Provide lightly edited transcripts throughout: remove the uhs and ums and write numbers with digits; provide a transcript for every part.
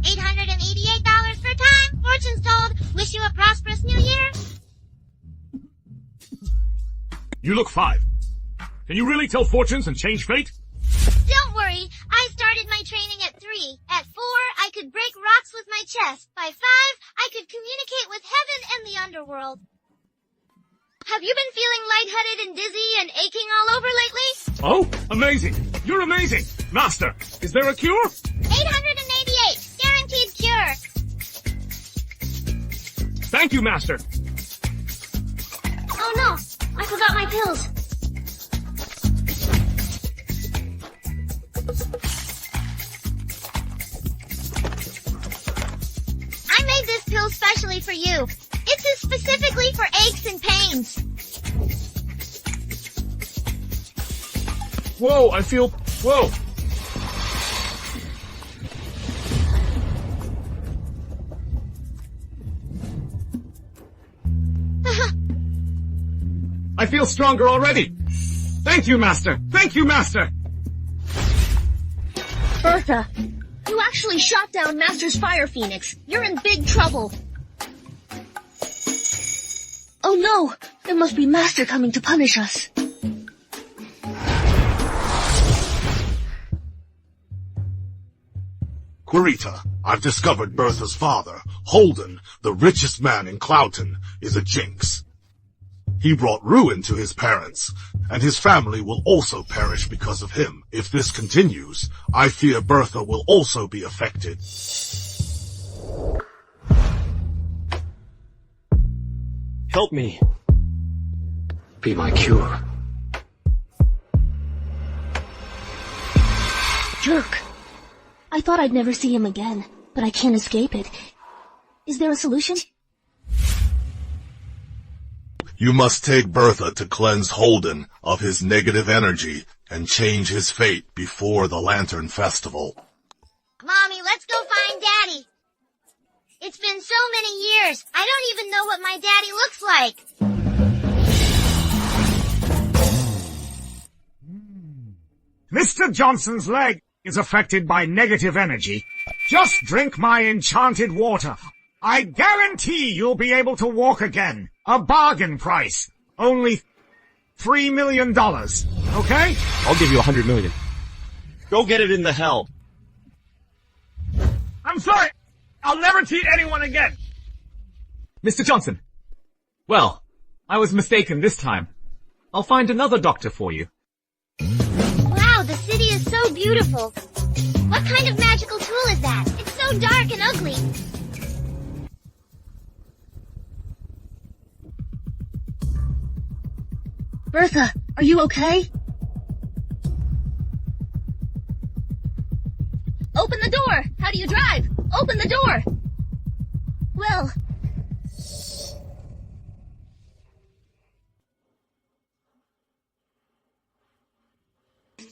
$888 per time. Fortune's told. Wish you a prosperous new year. You look 5. Can you really tell fortunes and change fate? Don't worry, I started my training at 3. At 4, I could break rocks with my chest. By 5, I could communicate with heaven and the underworld. Have you been feeling lightheaded and dizzy and aching all over lately? Oh, amazing. You're amazing. Master, is there a cure? 888, guaranteed cure. Thank you, Master. Oh no, I forgot my pills. I made this pill specially for you. It's specifically for aches and pains. Whoa, I feel... Whoa. I feel stronger already. Thank you, Master. Thank you, Master. Bertha, you actually shot down Master's Fire Phoenix. You're in big trouble. Oh no! It must be Master coming to punish us. Querita, I've discovered Bertha's father, Holden, the richest man in Cloughton, is a jinx. He brought ruin to his parents, and his family will also perish because of him. If this continues, I fear Bertha will also be affected. Help me. Be my cure. Jerk. I thought I'd never see him again, but I can't escape it. Is there a solution? You must take Bertha to cleanse Holden of his negative energy and change his fate before the Lantern Festival. Mommy, let's go find Daddy. It's been so many years. I don't even know what my daddy looks like. Mr. Johnson's leg is affected by negative energy. Just drink my enchanted water. I guarantee you'll be able to walk again. A bargain price. Only $3 million. Okay? I'll give you $100 million. Go get it in the hell. I'm sorry. I'll never cheat anyone again. Mr. Johnson. Well, I was mistaken this time. I'll find another doctor for you. Wow, the city is so beautiful. What kind of magical tool is that? It's so dark and ugly. Bertha, are you okay? Open the door! How do you drive? Open the door! Well...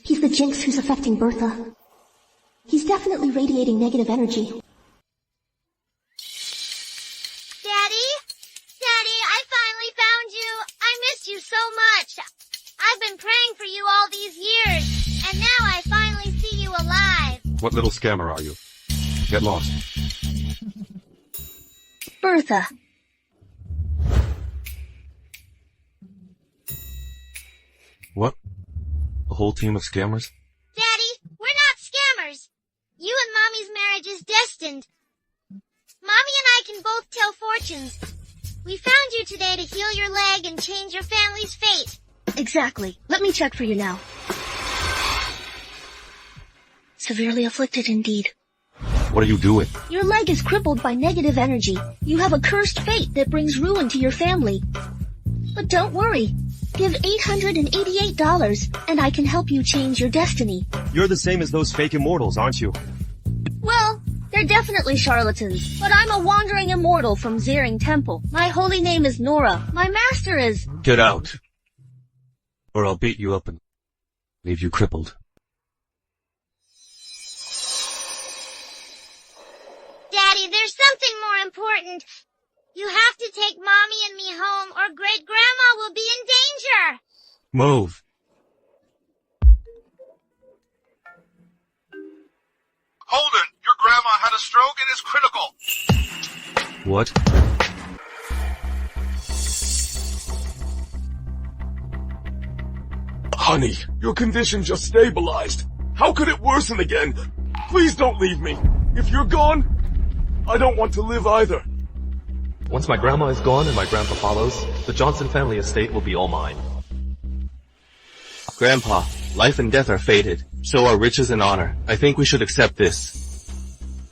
He's the jinx who's affecting Bertha. He's definitely radiating negative energy. Daddy? Daddy, I finally found you. I missed you so much. I've been praying for you all these years, and now I finally see you alive. What little scammer are you? Get lost. Bertha. What? A whole team of scammers? Daddy, we're not scammers. You and Mommy's marriage is destined. Mommy and I can both tell fortunes. We found you today to heal your leg and change your family's fate. Exactly. Let me check for you now. Severely afflicted indeed. What are you doing? Your leg is crippled by negative energy. You have a cursed fate that brings ruin to your family. But don't worry. Give $888 and I can help you change your destiny. You're the same as those fake immortals, aren't you? Well, they're definitely charlatans, but I'm a wandering immortal from Zering Temple. My holy name is Nora. My master is... Get out. Or I'll beat you up and leave you crippled. Daddy, there's something more important. You have to take Mommy and me home or Great-Grandma will be in danger. Move. Holden, your grandma had a stroke and is critical. What? Honey, your condition just stabilized. How could it worsen again? Please don't leave me. If you're gone, I don't want to live either. Once my grandma is gone and my grandpa follows, the Johnson family estate will be all mine. Grandpa, life and death are fated. So are riches and honor. I think we should accept this.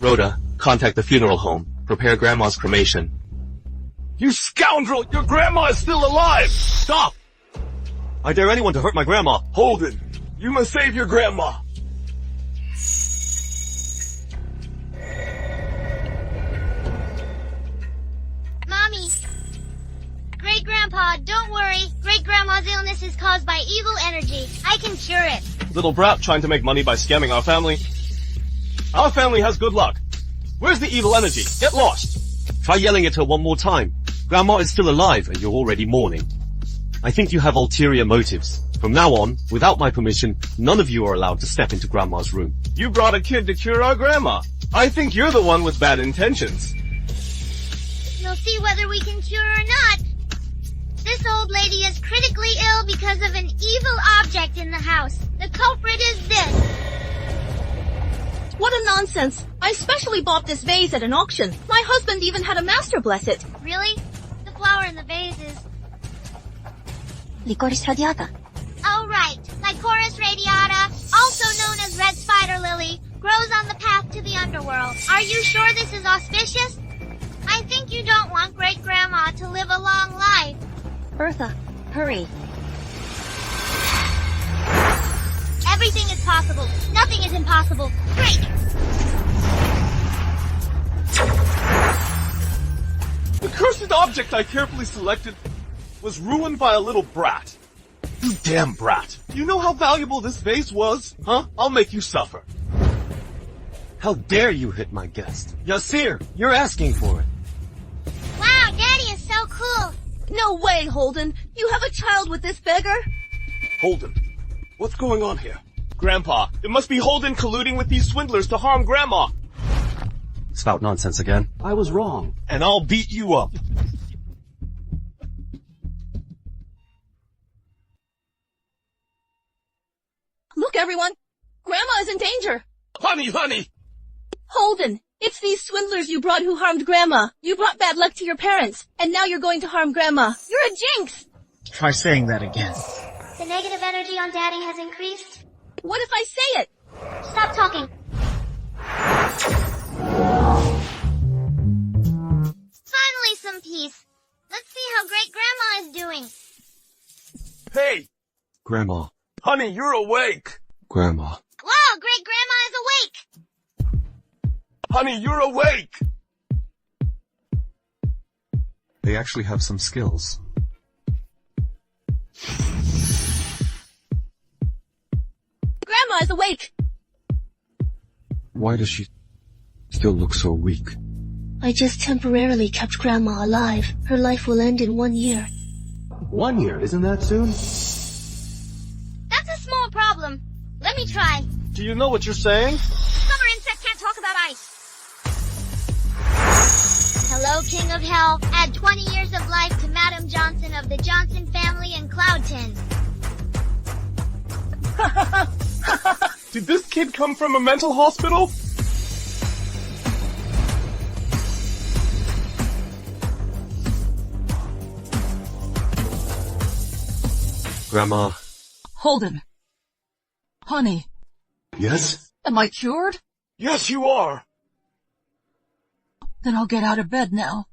Rhoda, contact the funeral home. Prepare Grandma's cremation. You scoundrel! Your grandma is still alive! Stop! I dare anyone to hurt my grandma. Holden, you must save your grandma. Mommy. Great-grandpa, don't worry. Great-grandma's illness is caused by evil energy. I can cure it. Little brat trying to make money by scamming our family. Our family has good luck. Where's the evil energy? Get lost. Try yelling at her one more time. Grandma is still alive and you're already mourning. I think you have ulterior motives. From now on, without my permission, none of you are allowed to step into Grandma's room. You brought a kid to cure our grandma. I think you're the one with bad intentions. You'll see whether we can cure or not. This old lady is critically ill because of an evil object in the house. The culprit is this. What a nonsense! I specially bought this vase at an auction. My husband even had a master bless it. Really? The flower in the vase is... Licorice radiata. Oh right, Lycoris radiata, also known as red spider lily, grows on the path to the underworld. Are you sure this is auspicious? I think you don't want great-grandma to live a long life. Bertha, hurry. Everything is possible. Nothing is impossible. Great! The cursed object I carefully selected was ruined by a little brat. You damn brat. You know how valuable this vase was? Huh? I'll make you suffer. How dare you hit my guest? Yasir, you're asking for it. Wow, Daddy is so cool. No way, Holden. You have a child with this beggar? Holden, what's going on here? Grandpa, it must be Holden colluding with these swindlers to harm Grandma. Spout nonsense again. I was wrong. And I'll beat you up. Look, everyone. Grandma is in danger. Honey! Holden, it's these swindlers you brought who harmed Grandma. You brought bad luck to your parents, and now you're going to harm Grandma. You're a jinx! Try saying that again. The negative energy on Daddy has increased. What if I say it? Stop talking. Finally some peace. Let's see how great-grandma is doing. Hey! Grandma. Honey, you're awake! Grandma. Wow, great-grandma is awake! Honey, you're awake! They actually have some skills. Grandma is awake! Why does she still look so weak? I just temporarily kept Grandma alive. Her life will end in 1 year. 1 year, isn't that soon? That's a small problem. Let me try. Do you know what you're saying? Summer insect can't talk about ice. Hello, King of Hell. Add 20 years of life to Madam Johnson of the Johnson family in Cloudton. Did this kid come from a mental hospital? Grandma. Holden. Honey, Yes? am I cured? Yes, you are. Then I'll get out of bed now.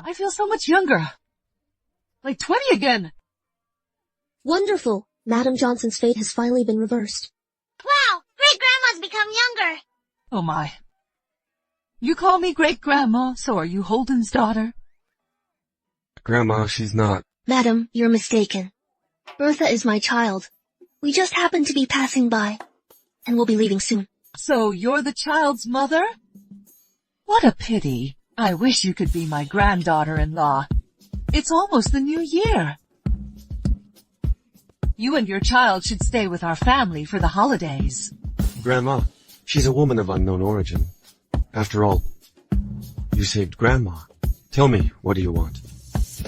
I feel so much younger. Like 20 again. Wonderful. Madam Johnson's fate has finally been reversed. Wow, great-grandma's become younger. Oh my. You call me great-grandma, so are you Holden's daughter? Grandma, she's not. Madam, you're mistaken. Bertha is my child. We just happened to be passing by, and we'll be leaving soon. So you're the child's mother? What a pity. I wish you could be my granddaughter-in-law. It's almost the new year. You and your child should stay with our family for the holidays. Grandma, she's a woman of unknown origin. After all, you saved Grandma. Tell me, what do you want?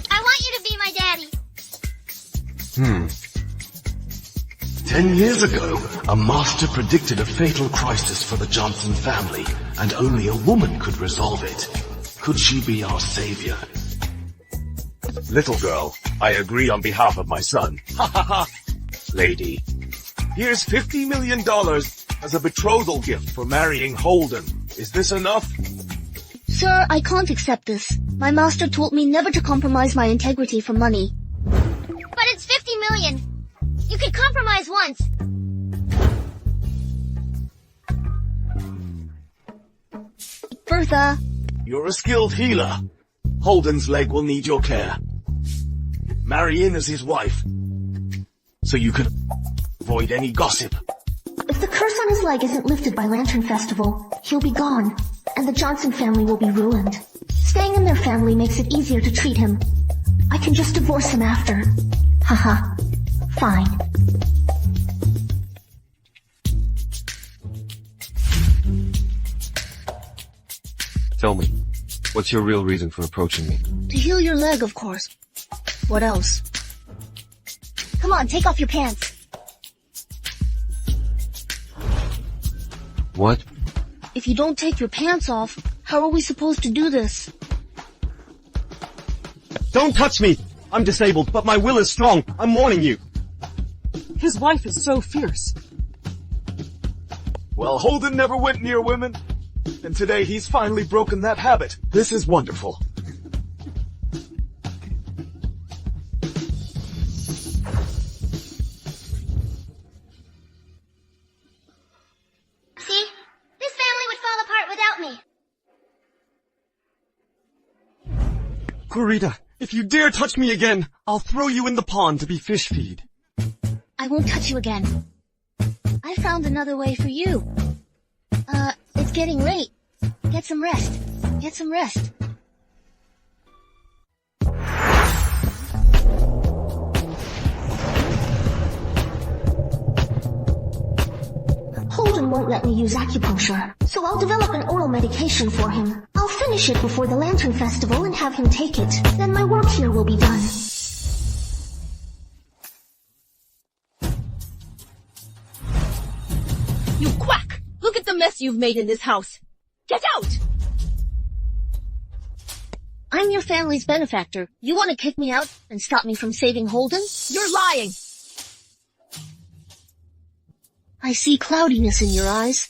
I want you to be my daddy. 10 years ago, a master predicted a fatal crisis for the Johnson family, and only a woman could resolve it. Could she be our savior? Little girl, I agree on behalf of my son. Ha ha ha! Lady, here's $50 million as a betrothal gift for marrying Holden. Is this enough? Sir, I can't accept this. My master told me never to compromise my integrity for money. But it's $50 million. You could compromise once. Bertha, You're a skilled healer. Holden's leg will need your care. Marry in as his wife, so you can avoid any gossip. if the curse on his leg isn't lifted by Lantern Festival, he'll be gone, and the Johnson family will be ruined. Staying in their family makes it easier to treat him. I can just divorce him after. Haha. Fine. Tell me, what's your real reason for approaching me? To heal your leg, of course. What else? Come on, take off your pants. What? If you don't take your pants off, how are we supposed to do this? Don't touch me! I'm disabled, but my will is strong. I'm warning you. His wife is so fierce. Well, Holden never went near women, and today he's finally broken that habit. This is wonderful. See? This family would fall apart without me. Kurita, if you dare touch me again, I'll throw you in the pond to be fish feed. I won't touch you again. I found another way for you. It's getting late. Get some rest. Get some rest. Holden won't let me use acupuncture, so I'll develop an oral medication for him. I'll finish it before the Lantern Festival and have him take it. Then my work here will be done. You quack! Look at the mess you've made in this house. Get out! I'm your family's benefactor. You want to kick me out and stop me from saving Holden? You're lying! I see cloudiness in your eyes.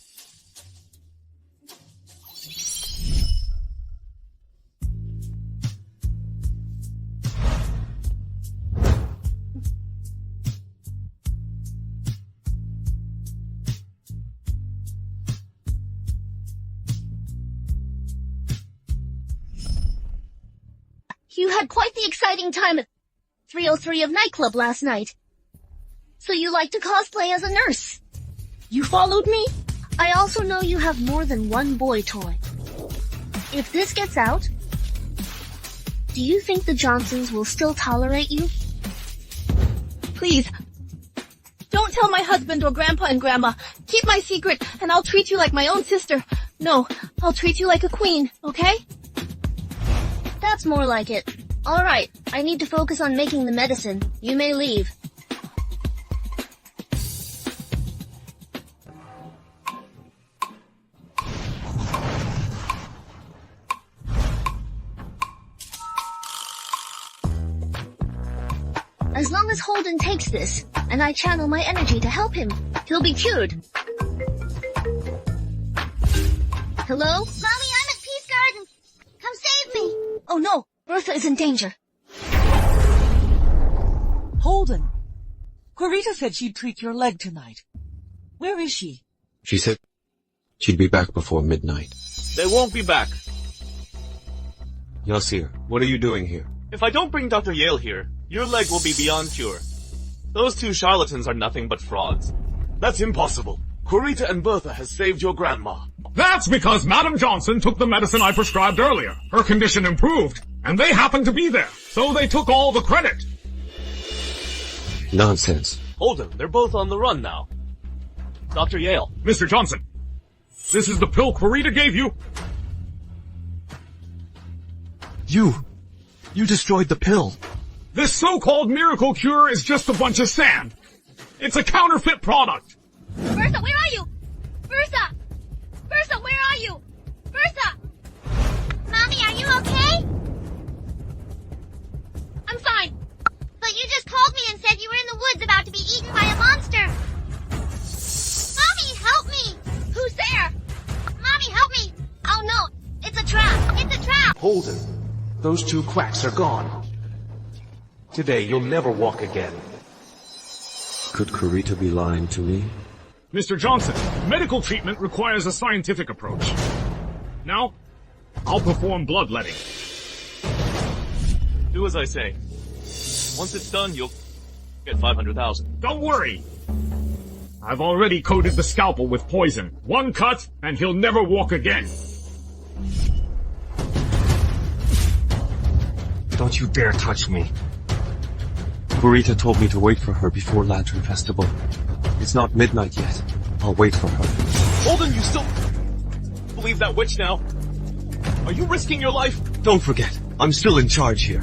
You had quite the exciting time at 303 of nightclub last night. So you like to cosplay as a nurse? You followed me? I also know you have more than one boy toy. If this gets out, do you think the Johnsons will still tolerate you? Please, don't tell my husband or Grandpa and Grandma. Keep my secret, and I'll treat you like my own sister. No, I'll treat you like a queen, okay? That's more like it. Alright, I need to focus on making the medicine. You may leave. As long as Holden takes this, and I channel my energy to help him, he'll be cured. Hello? Mommy, I'm at Peace Garden. Come save me. Oh no, Bertha is in danger. Holden. Kurita said she'd treat your leg tonight. Where is she? She said she'd be back before midnight. They won't be back. Yasir, what are you doing here? If I don't bring Dr. Yale here, your leg will be beyond cure. Those two charlatans are nothing but frauds. That's impossible. Kurita and Bertha has saved your grandma. That's because Madam Johnson took the medicine I prescribed earlier. Her condition improved, and they happened to be there, so they took all the credit. Nonsense. Holden, they're both on the run now. Dr. Yale. Mr. Johnson, this is the pill Kurita gave you. You destroyed the pill. This so-called miracle cure is just a bunch of sand. It's a counterfeit product. Bertha, where are you? Bertha! Bertha, where are you? Bertha! Mommy, are you okay? I'm fine. But you just called me and said you were in the woods about to be eaten by a monster. Mommy, help me! Who's there? Mommy, help me! Oh no, it's a trap! It's a trap! Holden, those two quacks are gone. Today you'll never walk again. Could Kurita be lying to me? Mr. Johnson, medical treatment requires a scientific approach. Now, I'll perform bloodletting. Do as I say. Once it's done, you'll get 500,000. Don't worry. I've already coated the scalpel with poison. One cut, and he'll never walk again. Don't you dare touch me. Kurita told me to wait for her before Lantern Festival. It's not midnight yet. I'll wait for her. Holden, you still believe that witch now? Are you risking your life? Don't forget, I'm still in charge here.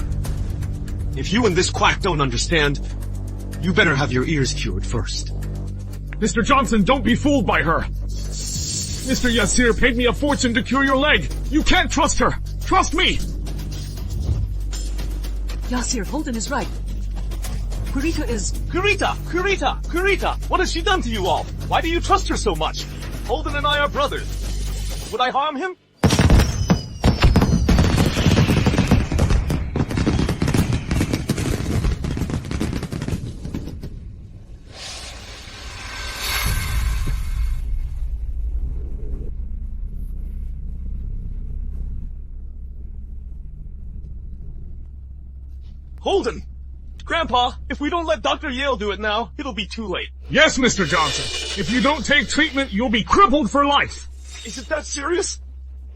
If you and this quack don't understand, you better have your ears cured first. Mr. Johnson, don't be fooled by her. Mr. Yasir paid me a fortune to cure your leg. You can't trust her. Trust me. Yasir, Holden is right. Kurita is... Kurita! What has she done to you all? Why do you trust her so much? Holden and I are brothers. Would I harm him? Holden! Grandpa, if we don't let Dr. Yale do it now, it'll be too late. Yes, Mr. Johnson. If you don't take treatment, you'll be crippled for life. Is it that serious?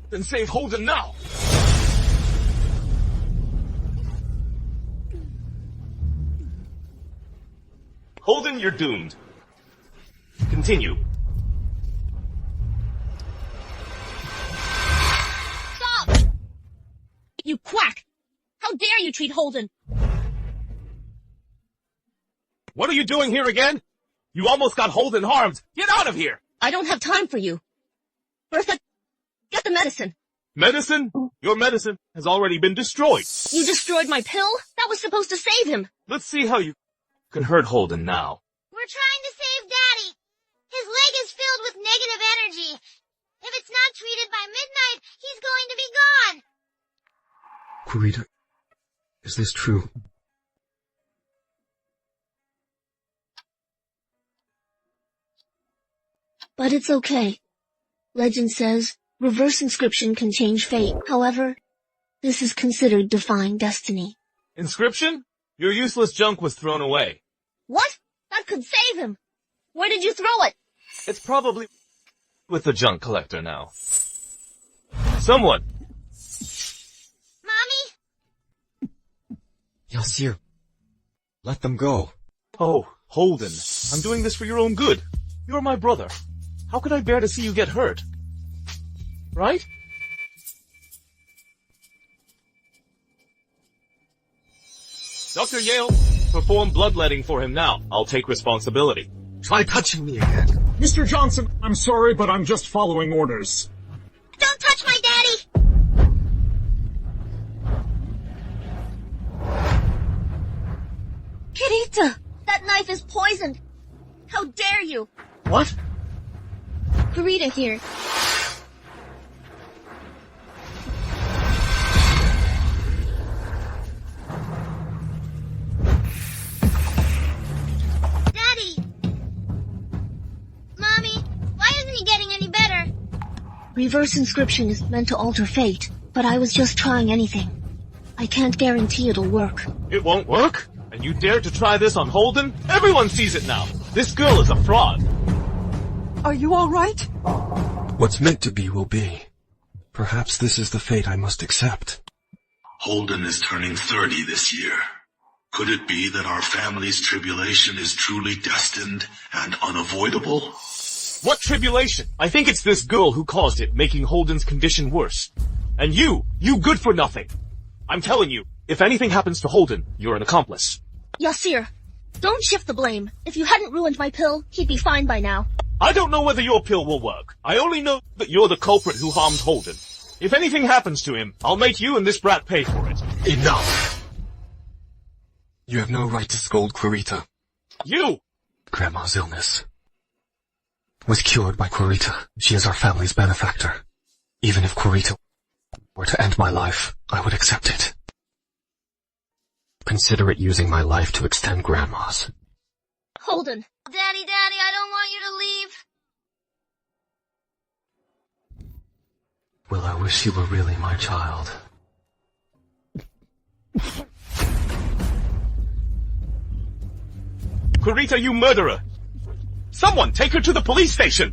Then save Holden now. Holden, you're doomed. Continue. Stop! You quack! How dare you treat Holden? What are you doing here again? You almost got Holden harmed. Get out of here! I don't have time for you. Bertha, get the medicine. Medicine? Your medicine has already been destroyed. You destroyed my pill? That was supposed to save him. Let's see how you can hurt Holden now. We're trying to save Daddy. His leg is filled with negative energy. If it's not treated by midnight, he's going to be gone. Kurita, is this true? But it's okay. Legend says, reverse inscription can change fate. However, this is considered defying destiny. Inscription? Your useless junk was thrown away. What? That could save him. Where did you throw it? It's probably with the junk collector now. Someone. Mommy? Yasir, let them go. Oh, Holden, I'm doing this for your own good. You're my brother. How could I bear to see you get hurt? Right? Dr. Yale, perform bloodletting for him now. I'll take responsibility. Try touching me again. Mr. Johnson, I'm sorry, but I'm just following orders. Don't touch my daddy! Kurita! That knife is poisoned. How dare you? What? Kurita here. Daddy! Mommy, why isn't he getting any better? Reverse inscription is meant to alter fate, but I was just trying anything. I can't guarantee it'll work. It won't work? And you dare to try this on Holden? Everyone sees it now. This girl is a fraud. Are you all right? What's meant to be will be. Perhaps this is the fate I must accept. Holden is turning 30 this year. Could it be that our family's tribulation is truly destined and unavoidable? What tribulation? I think it's this girl who caused it, making Holden's condition worse. And you good for nothing. I'm telling you, if anything happens to Holden, you're an accomplice. Yasir, don't shift the blame. If you hadn't ruined my pill, he'd be fine by now. I don't know whether your pill will work. I only know that you're the culprit who harmed Holden. If anything happens to him, I'll make you and this brat pay for it. Enough! You have no right to scold Clarita. You! Grandma's illness was cured by Clarita. She is our family's benefactor. Even if Clarita were to end my life, I would accept it. Consider it using my life to extend Grandma's. Holden. Daddy, I don't want you to leave. Well, I wish you were really my child. Clarita, you murderer! Someone take her to the police station!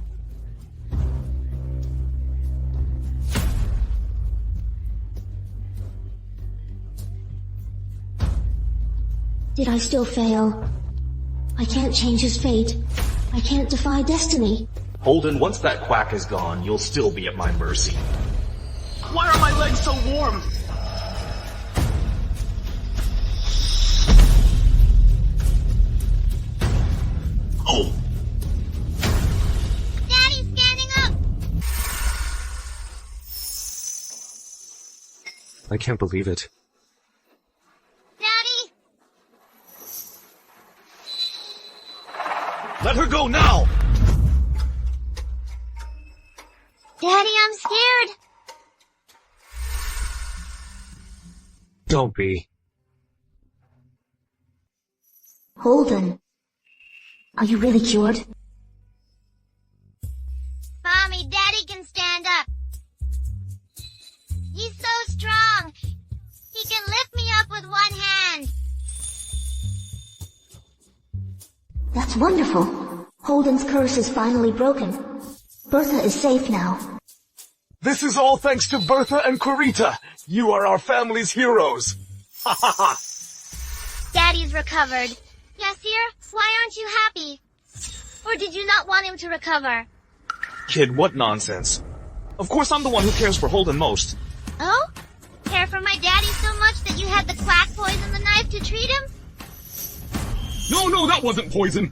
Did I still fail? I can't change his fate. I can't defy destiny. Holden, once that quack is gone, you'll still be at my mercy. Why are my legs so warm? Oh. Daddy's standing up! I can't believe it. Daddy! Let her go now! Daddy, I'm scared. Don't be. Holden. Are you really cured? Mommy, Daddy can stand up. He's so strong. He can lift me up with one hand. That's wonderful. Holden's curse is finally broken. Bertha is safe now. This is all thanks to Bertha and Clarita. You are our family's heroes. Ha ha ha. Daddy's recovered. Yasir, why aren't you happy? Or did you not want him to recover? Kid, what nonsense. Of course I'm the one who cares for Holden most. Oh? Care for my daddy so much that you had the quack poison the knife to treat him? No, that wasn't poison.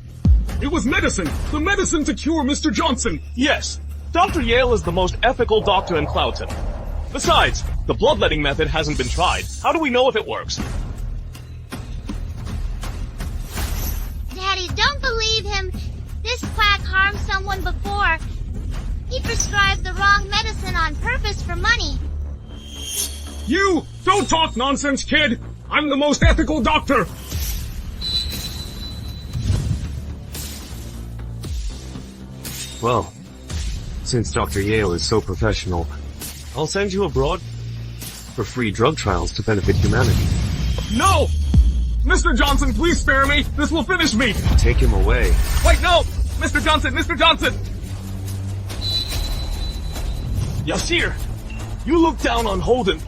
It was medicine. The medicine to cure Mr. Johnson. Yes, Dr. Yale is the most ethical doctor in Cloudton. Besides, the bloodletting method hasn't been tried. How do we know if it works? Daddy, don't believe him. This quack harmed someone before. He prescribed the wrong medicine on purpose for money. You! Don't talk nonsense, kid! I'm the most ethical doctor! Well, since Dr. Yale is so professional, I'll send you abroad for free drug trials to benefit humanity. No! Mr. Johnson, please spare me! This will finish me! Take him away. Wait, no! Mr. Johnson! Mr. Johnson! Yasir, you looked down on Holden.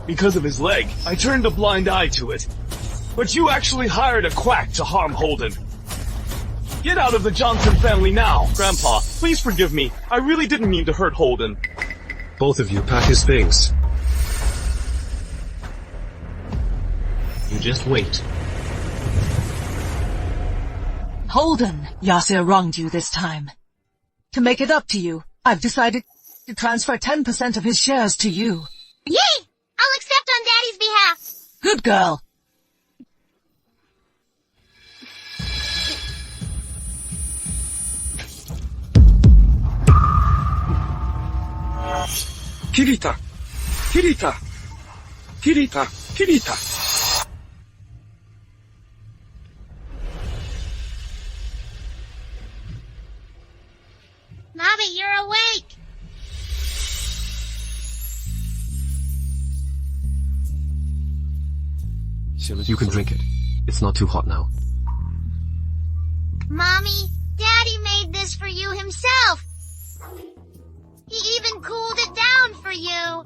Because of his leg, I turned a blind eye to it. But you actually hired a quack to harm Holden. Get out of the Johnson family now. Grandpa, please forgive me. I really didn't mean to hurt Holden. Both of you pack his things. You just wait. Holden, Yasir wronged you this time. To make it up to you, I've decided to transfer 10% of his shares to you. Yay! I'll accept on Daddy's behalf. Good girl. Kirita! Kirita! Kirita! Kirita! Mommy, you're awake. You can drink it. It's not too hot now. Mommy, Daddy made this for you himself. He even cooled it down for you.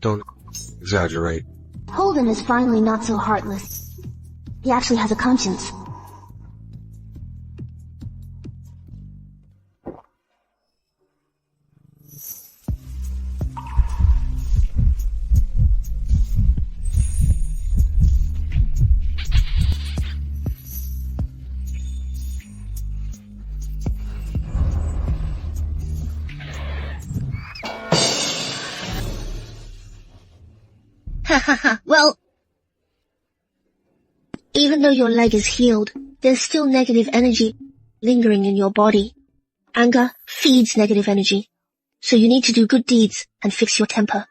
Don't exaggerate. Holden is finally not so heartless. He actually has a conscience. Even though your leg is healed, there's still negative energy lingering in your body. Anger feeds negative energy, so you need to do good deeds and fix your temper.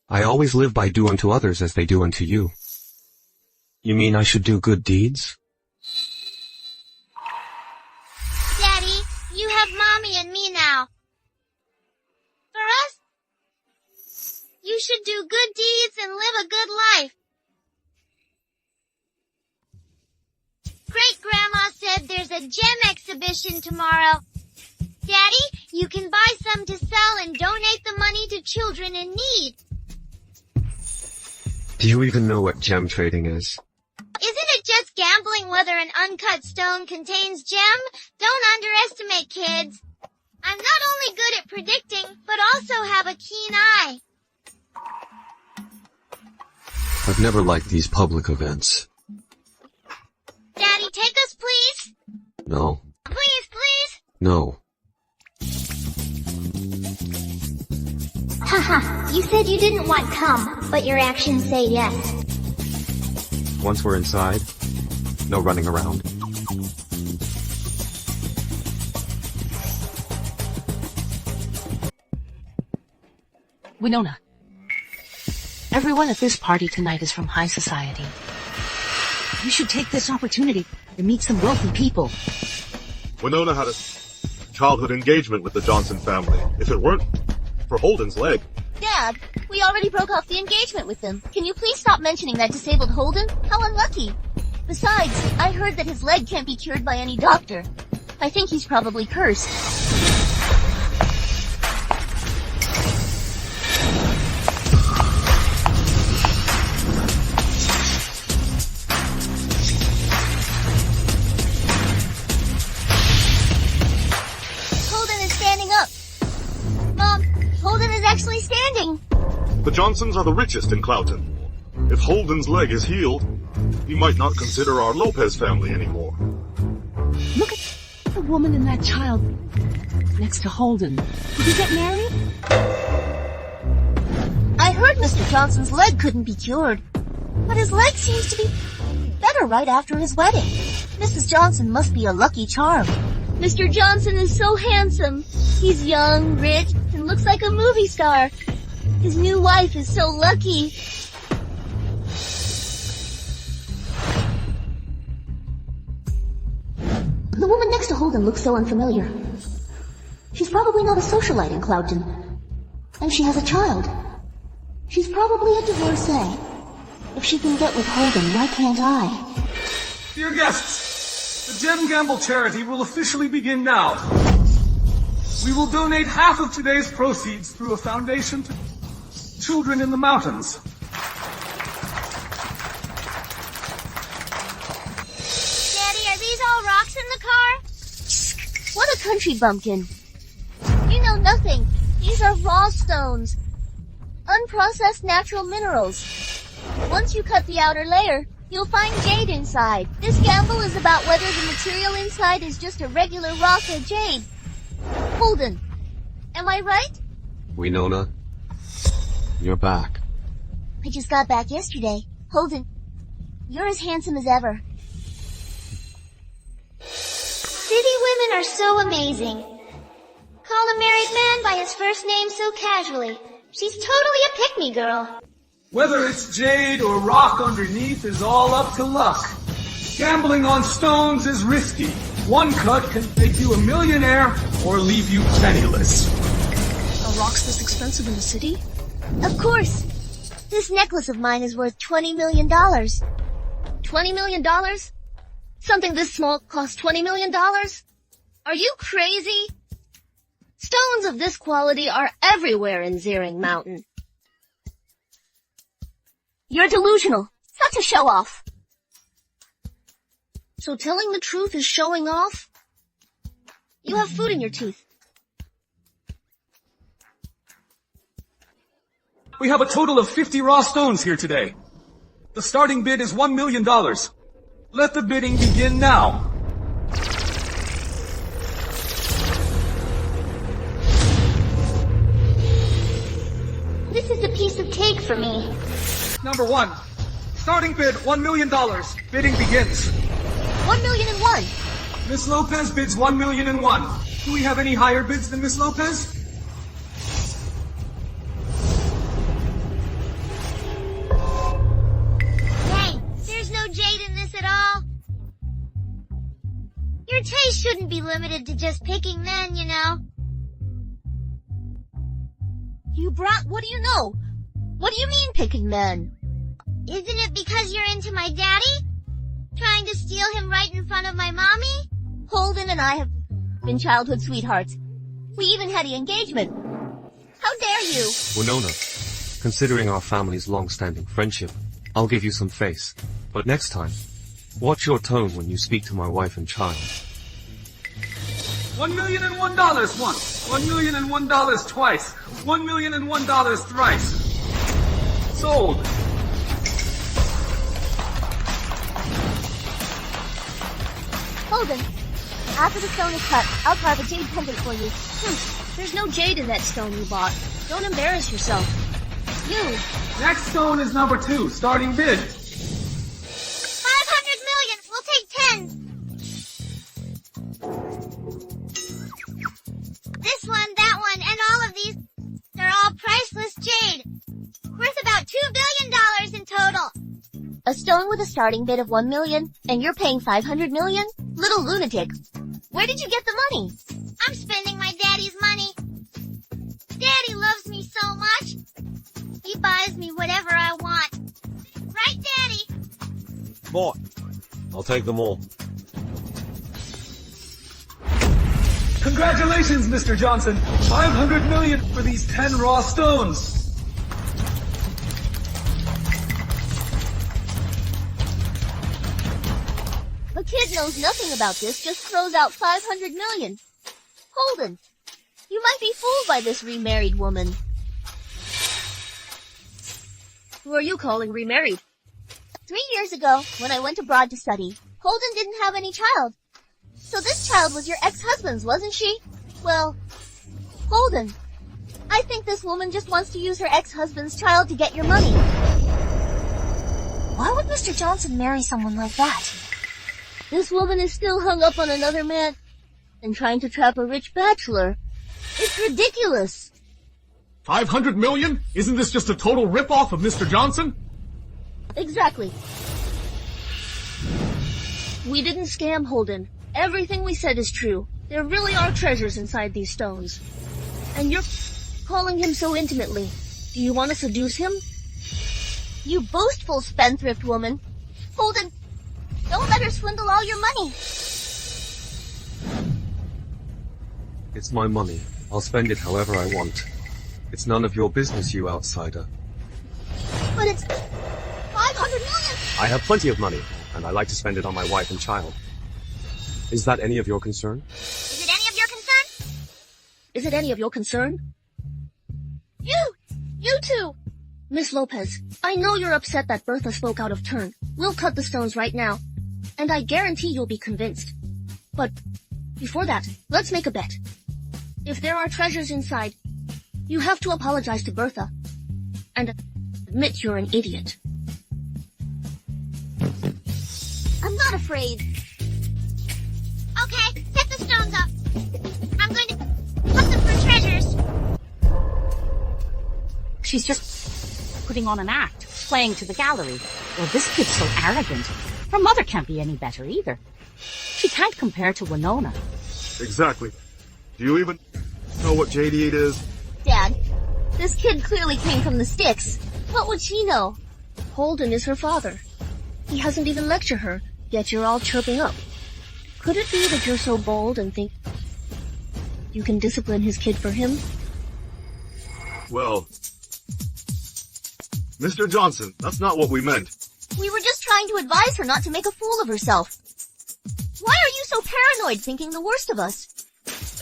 I always live by do unto others as they do unto you. You mean I should do good deeds? Daddy, you have Mommy and me now. For us, you should do good deeds and live a good life. Great-Grandma said there's a gem exhibition tomorrow. Daddy, you can buy some to sell and donate the money to children in need. Do you even know what gem trading is? Isn't it just gambling whether an uncut stone contains gem? Don't underestimate kids. I'm not only good at predicting, but also have a keen eye. I've never liked these public events. Daddy, take us, please. No. Please, please. No. Haha, you said you didn't want come, but your actions say yes. Once we're inside, no running around. Winona. Everyone at this party tonight is from high society. You should take this opportunity to meet some wealthy people. Winona had a childhood engagement with the Johnson family. If it weren't for Holden's leg. Dad, we already broke off the engagement with them. Can you please stop mentioning that disabled Holden? How unlucky. Besides, I heard that his leg can't be cured by any doctor. I think he's probably cursed. Holden is standing up. Mom, Holden is actually standing. The Johnsons are the richest in Cloughton. If Holden's leg is healed, he might not consider our Lopez family anymore. Look at the woman and that child next to Holden. Did he get married? I heard Mr. Johnson's leg couldn't be cured, but his leg seems to be better right after his wedding. Mrs. Johnson must be a lucky charm. Mr. Johnson is so handsome. He's young, rich, and looks like a movie star. His new wife is so lucky. The woman next to Holden looks so unfamiliar. She's probably not a socialite in Cloughton. And she has a child. She's probably a divorcee. If she can get with Holden, why can't I? Dear guests, the Gem Gamble charity will officially begin now. We will donate half of today's proceeds through a foundation to children in the mountains. Daddy, are these all rocks in the car? What a country bumpkin. You know nothing. These are raw stones. Unprocessed natural minerals. Once you cut the outer layer, you'll find jade inside. This gamble is about whether the material inside is just a regular rock or jade. Holden, am I right? Winona, you're back. I just got back yesterday. Holden, you're as handsome as ever. City women are so amazing. Call a married man by his first name so casually. She's totally a pick-me girl. Whether it's jade or rock underneath is all up to luck. Gambling on stones is risky. One cut can make you a millionaire or leave you penniless. Are rocks this expensive in the city? Of course. This necklace of mine is worth $20 million. $20 million? Something this small costs $20 million? Are you crazy? Stones of this quality are everywhere in Zering Mountain. You're delusional. It's not to show off. So telling the truth is showing off? You have food in your teeth. We have a total of 50 raw stones here today. The starting bid is $1 million. Let the bidding begin now. This is a piece of cake for me. Number 1, Starting bid, $1 million. Bidding begins. 1,000,001. Miss Lopez bids 1,000,001. Do we have any higher bids than Miss Lopez? Hey, there's no jade in this at all. Your taste shouldn't be limited to just picking men, you know. You brat, what do you know? What do you mean picking men? Isn't it because you're into my daddy? Trying to steal him right in front of my mommy? Holden and I have been childhood sweethearts. We even had an engagement. How dare you? Winona, considering our family's long-standing friendship, I'll give you some face. But next time, watch your tone when you speak to my wife and child. $1,001 once. $1,001 twice. $1,001 thrice. Sold. Holden, after the stone is cut, I'll carve a jade pendant for you. There's no jade in that stone you bought. Don't embarrass yourself. You. Next stone is number 2. Starting bid. 500 million. We'll take 10. This one, that one, and all of these, they're all priceless jade. Worth about $2 billion in total. A stone with a starting bid of 1 million, and you're paying 500 million? Little lunatic. Where did you get the money? I'm spending my daddy's money. Daddy loves me so much. He buys me whatever I want. Right, Daddy? Boy, I'll take them all. Congratulations, Mr. Johnson. 500 million for these 10 raw stones. A kid knows nothing about this, just throws out 500 million. Holden, you might be fooled by this remarried woman. Who are you calling remarried? 3 years ago, when I went abroad to study, Holden didn't have any child. So this child was your ex-husband's, wasn't she? Well, Holden, I think this woman just wants to use her ex-husband's child to get your money. Why would Mr. Johnson marry someone like that? This woman is still hung up on another man and trying to trap a rich bachelor. It's ridiculous. 500 million? Isn't this just a total rip-off of Mr. Johnson? Exactly. We didn't scam Holden. Everything we said is true. There really are treasures inside these stones. And you're calling him so intimately. Do you want to seduce him? You boastful spendthrift woman. Holden, don't let her swindle all your money. It's my money. I'll spend it however I want. It's none of your business, you outsider. But it's 500 million. I have plenty of money, and I like to spend it on my wife and child. Is that any of your concern? Is it any of your concern? Is it any of your concern? You too. Miss Lopez, I know you're upset that Bertha spoke out of turn. We'll cut the stones right now. And I guarantee you'll be convinced. But before that, let's make a bet. If there are treasures inside, you have to apologize to Bertha. And admit you're an idiot. I'm not afraid. Okay, set the stones up. I'm going to hunt them for treasures. She's just putting on an act, playing to the gallery. Well, this kid's so arrogant. Her mother can't be any better either. She can't compare to Winona. Exactly. Do you even know what JD8 is? Dad, this kid clearly came from the sticks. What would she know? Holden is her father. He hasn't even lectured her, yet you're all chirping up. Could it be that you're so bold and think you can discipline his kid for him? Well, Mr. Johnson, that's not what we meant. We were just trying to advise her not to make a fool of herself. Why are you so paranoid, thinking the worst of us?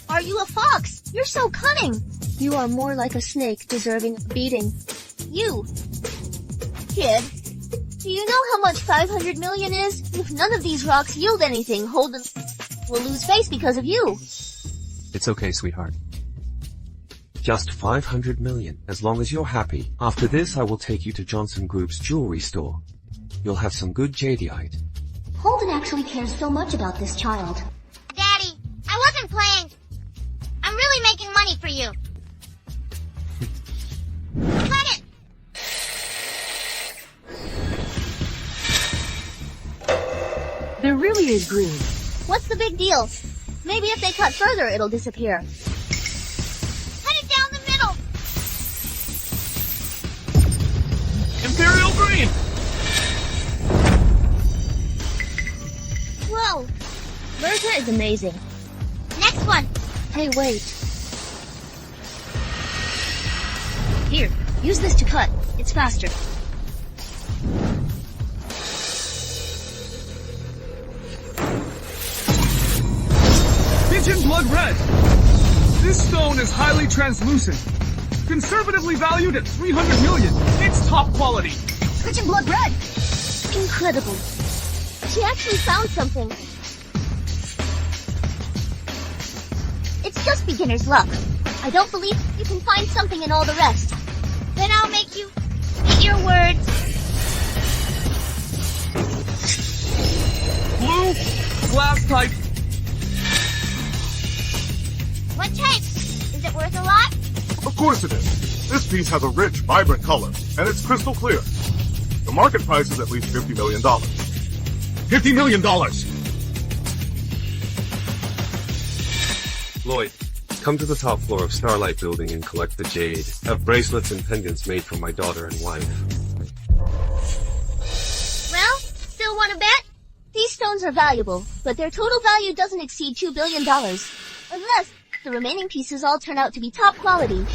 Are you a fox? You're so cunning. You are more like a snake deserving a beating. You. Kid, do you know how much 500 million is? If none of these rocks yield anything, Holden will lose face because of you. It's okay, sweetheart. Just 500 million, as long as you're happy. After this, I will take you to Johnson Group's jewelry store. you'll have some good jadeite. Holden actually cares so much about this child. Daddy, I wasn't playing. I'm really making money for you. Cut it! They're really agreeing. What's the big deal? Maybe if they cut further, it'll disappear. Cut it down the middle! Imperial Green! Whoa! Bertha is amazing. Next one! Hey, wait. Here, use this to cut. It's faster. Pigeon Blood Red! This stone is highly translucent. Conservatively valued at 300 million. It's top quality. Pigeon Blood Red! Incredible. She actually found something. It's just beginner's luck. I don't believe you can find something in all the rest. Then I'll make you eat your words. Blue, glass type. What type? Is it worth a lot? Of course it is. This piece has a rich, vibrant color, and it's crystal clear. The market price is at least $50 million. $50 million! Lloyd, come to the top floor of Starlight Building and collect the jade. Have bracelets and pendants made for my daughter and wife. Well, still want to bet? These stones are valuable, but their total value doesn't exceed $2 billion. Unless the remaining pieces all turn out to be top quality.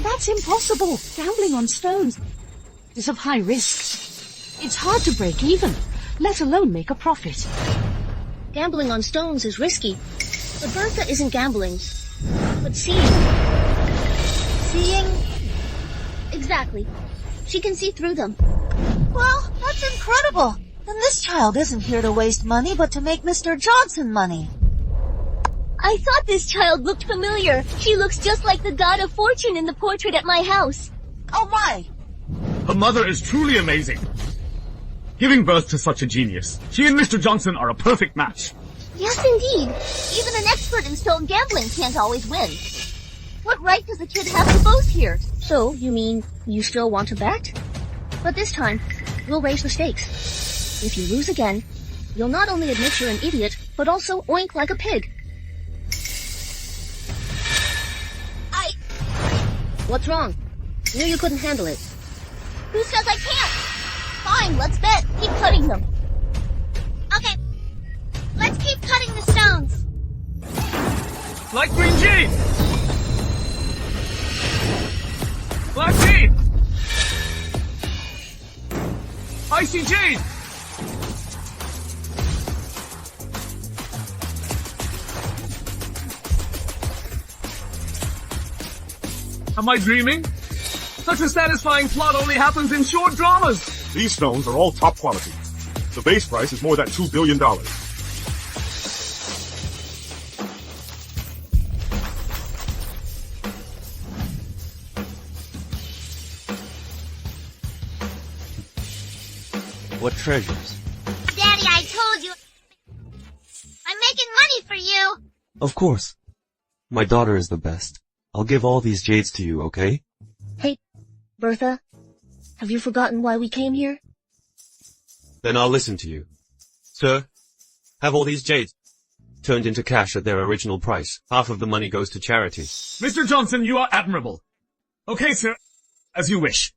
That's impossible. Gambling on stones is of high risk. It's hard to break even, let alone make a profit. Gambling on stones is risky. But Bertha isn't gambling, but seeing. Seeing? Exactly. She can see through them. Well, that's incredible. And this child isn't here to waste money, but to make Mr. Johnson money. I thought this child looked familiar. She looks just like the god of fortune in the portrait at my house. Oh my! Her mother is truly amazing. Giving birth to such a genius. She and Mr. Johnson are a perfect match. Yes, indeed. Even an expert in stone gambling can't always win. What right does the kid have to boast here? So, you mean you still want to bet? But this time, we'll raise the stakes. If you lose again, you'll not only admit you're an idiot, but also oink like a pig. What's wrong? Knew you couldn't handle it. Who says I can't? Fine, let's bet. Keep cutting them. Okay. Let's keep cutting the stones. Light green jade! Black jade! Icy jade! Am I dreaming? Such a satisfying plot only happens in short dramas! These stones are all top quality. The base price is more than $2 billion. What treasures? Daddy, I told you. I'm making money for you. Of course. My daughter is the best. I'll give all these jades to you, okay? Hey, Bertha, have you forgotten why we came here? Then I'll listen to you. Sir, have all these jades turned into cash at their original price. Half of the money goes to charity. Mr. Johnson, you are admirable. Okay, sir, as you wish.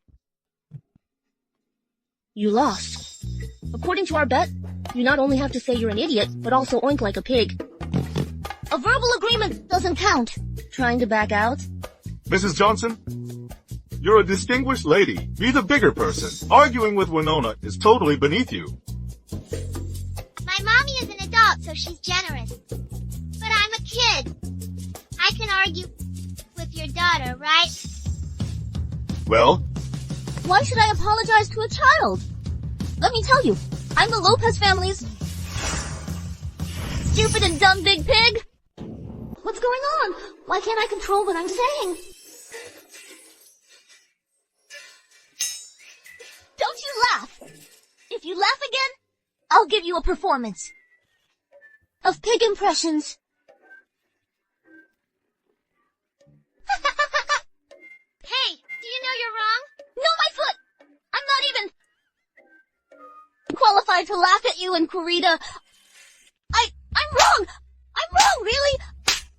You lost. According to our bet, you not only have to say you're an idiot, but also oink like a pig. A verbal agreement doesn't count. Trying to back out? Mrs. Johnson, you're a distinguished lady. Be the bigger person. Arguing with Winona is totally beneath you. My mommy is an adult, so she's generous. But I'm a kid. I can argue with your daughter, right? Well? Why should I apologize to a child? Let me tell you, I'm the Lopez family's stupid and dumb big pig. What's going on? Why can't I control what I'm saying? Don't you laugh! If If you laugh again, I'll give you a performance of pig impressions. Hey, do you know you're wrong? No, my foot! I'm not even qualified to laugh at you and Kurita. I'm wrong! I'm wrong, really!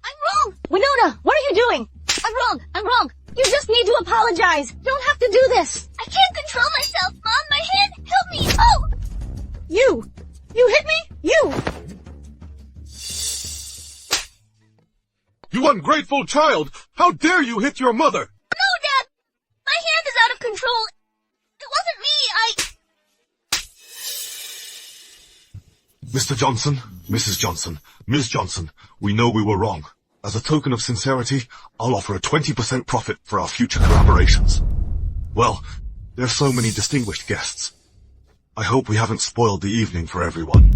I'm wrong! Winona, what are you doing? I'm wrong. You just need to apologize. You don't have to do this. I can't control myself, Mom. My hand, help me. Oh! You hit me? You ungrateful child! How dare you hit your mother! No, Dad! My hand is out of control. It wasn't me, Mr. Johnson, Mrs. Johnson, Ms. Johnson, we know we were wrong. As a token of sincerity, I'll offer a 20% profit for our future collaborations. Well, there's so many distinguished guests. I hope we haven't spoiled the evening for everyone.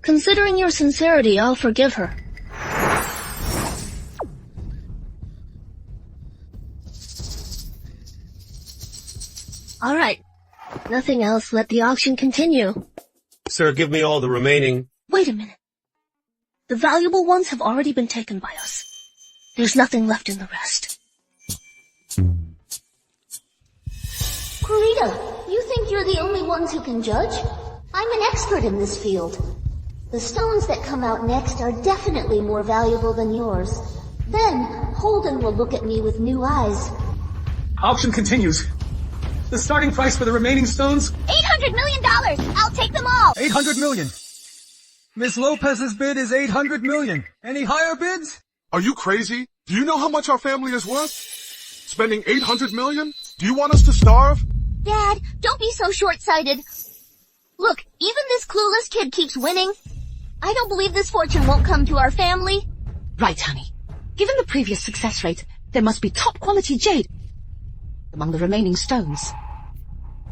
Considering your sincerity, I'll forgive her. All right. Nothing else. Let the auction continue. Sir, give me all the remaining... Wait a minute. The valuable ones have already been taken by us. There's nothing left in the rest. Kurita, you think you're the only ones who can judge? I'm an expert in this field. The stones that come out next are definitely more valuable than yours. Then, Holden will look at me with new eyes. Auction continues. The starting price for the remaining stones? $800 million! I'll take them all! 800 million. Miss Lopez's bid is 800 million. Any higher bids? Are you crazy? Do you know how much our family is worth? Spending 800 million? Do you want us to starve? Dad, don't be so short-sighted. Look, even this clueless kid keeps winning. I don't believe this fortune won't come to our family. Right, honey. Given the previous success rate, there must be top-quality jade among the remaining stones.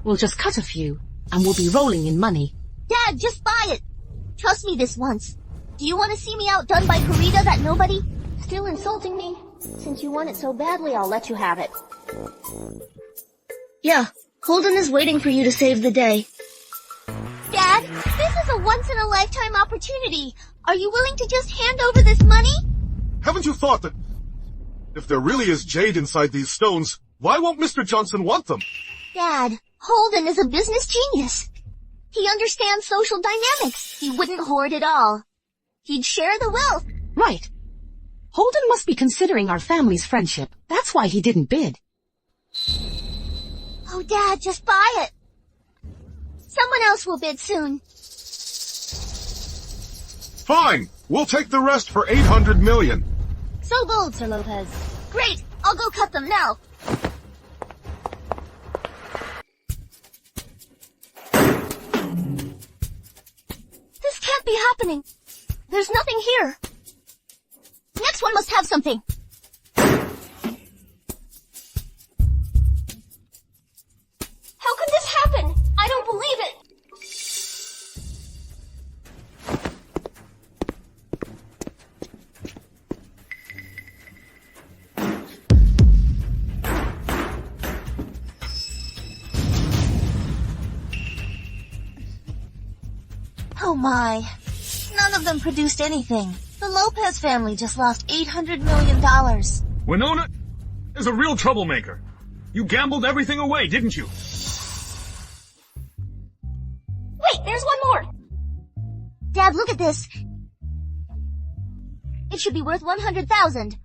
We'll just cut a few, and we'll be rolling in money. Dad, just buy it. Trust me this once. Do you want to see me outdone by Kurita, that nobody? Still insulting me? Since you want it so badly, I'll let you have it. Yeah, Holden is waiting for you to save the day. Dad, this is a once-in-a-lifetime opportunity. Are you willing to just hand over this money? Haven't you thought that if there really is jade inside these stones, why won't Mr. Johnson want them? Dad, Holden is a business genius. He understands social dynamics. He wouldn't hoard it all. He'd share the wealth. Right. Holden must be considering our family's friendship. That's why he didn't bid. Oh, Dad, just buy it. Someone else will bid soon. Fine. We'll take the rest for 800 million. So bold, Sir Lopez. Great. I'll go cut them now. This can't be happening. There's nothing here. Next one must have something. How could this happen? I don't believe it. Oh my. None of them produced anything. The Lopez family just lost $800 million. Winona is a real troublemaker. You gambled everything away, didn't you? Wait, there's one more. Dad, look at this. It should be worth 100,000.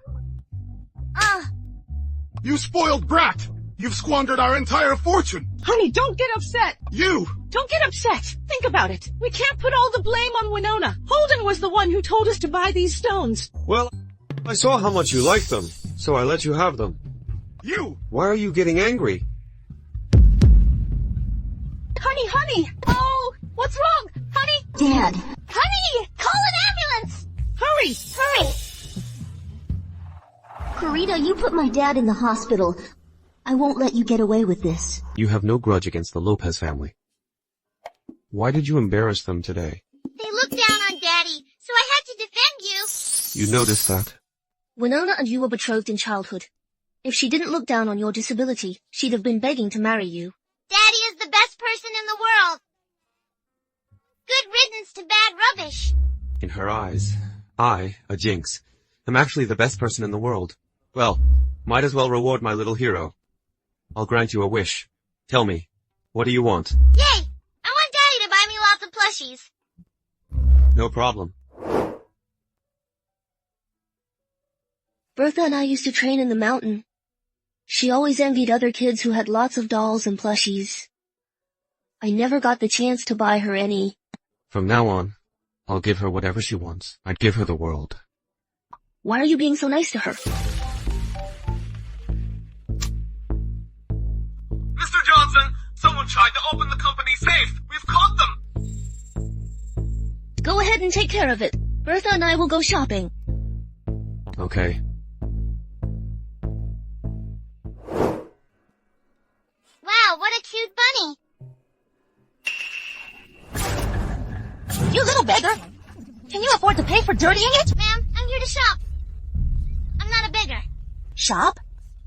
You spoiled brat! You've squandered our entire fortune! Honey, don't get upset. You! Don't get upset. Think about it. We can't put all the blame on Winona. Holden was the one who told us to buy these stones. Well, I saw how much you liked them, so I let you have them. You! Why are you getting angry? Honey! Oh, what's wrong? Honey! Dad. Honey! Call an ambulance! Hurry! Kurita, you put my dad in the hospital. I won't let you get away with this. You have no grudge against the Lopez family. Why did you embarrass them today? They looked down on Daddy, so I had to defend you. You noticed that? Winona and you were betrothed in childhood. If she didn't look down on your disability, she'd have been begging to marry you. Daddy is the to bad rubbish. In her eyes, I, a jinx, am actually the best person in the world. Well, might as well reward my little hero. I'll grant you a wish. Tell me, what do you want? Yay! I want Daddy to buy me lots of plushies. No problem. Bertha and I used to train in the mountain. She always envied other kids who had lots of dolls and plushies. I never got the chance to buy her any. From now on, I'll give her whatever she wants. I'd give her the world. Why are you being so nice to her? Mr. Johnson, someone tried to open the company safe. We've caught them. Go ahead and take care of it. Bertha and I will go shopping. Okay. Wow, what a cute bunny. You little beggar! Can you afford to pay for dirtying it? Ma'am, I'm here to shop. I'm not a beggar. Shop?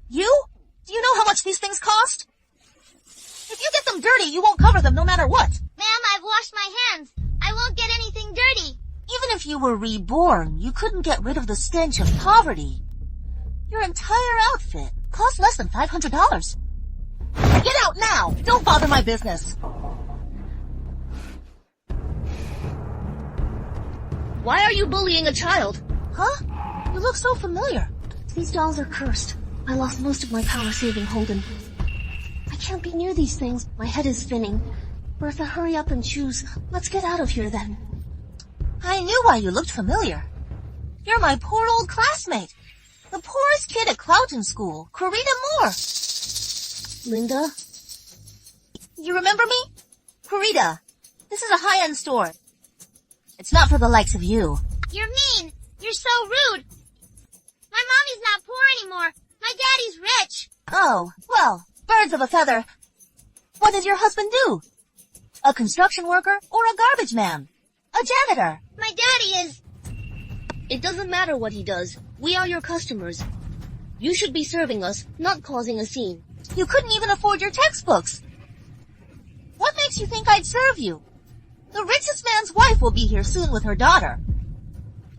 You? Do you know how much these things cost? If you get them dirty, you won't cover them no matter what. Ma'am, I've washed my hands. I won't get anything dirty. Even if you were reborn, you couldn't get rid of the stench of poverty. Your entire outfit cost less than $500. Get out now! Don't bother my business. Why are you bullying a child? Huh? You look so familiar. These dolls are cursed. I lost most of my power saving Holden. I can't be near these things. My head is spinning. Bertha, hurry up and choose. Let's get out of here then. I knew why you looked familiar. You're my poor old classmate. The poorest kid at Cloughton School, Corita Moore. Linda? You remember me? Corita. This is a high-end store. It's not for the likes of you. You're mean. You're so rude. My mommy's not poor anymore. My daddy's rich. Oh, well, birds of a feather. What does your husband do? A construction worker or a garbage man? A janitor? My daddy is... It doesn't matter what he does. We are your customers. You should be serving us, not causing a scene. You couldn't even afford your textbooks. What makes you think I'd serve you? The richest man's wife will be here soon with her daughter.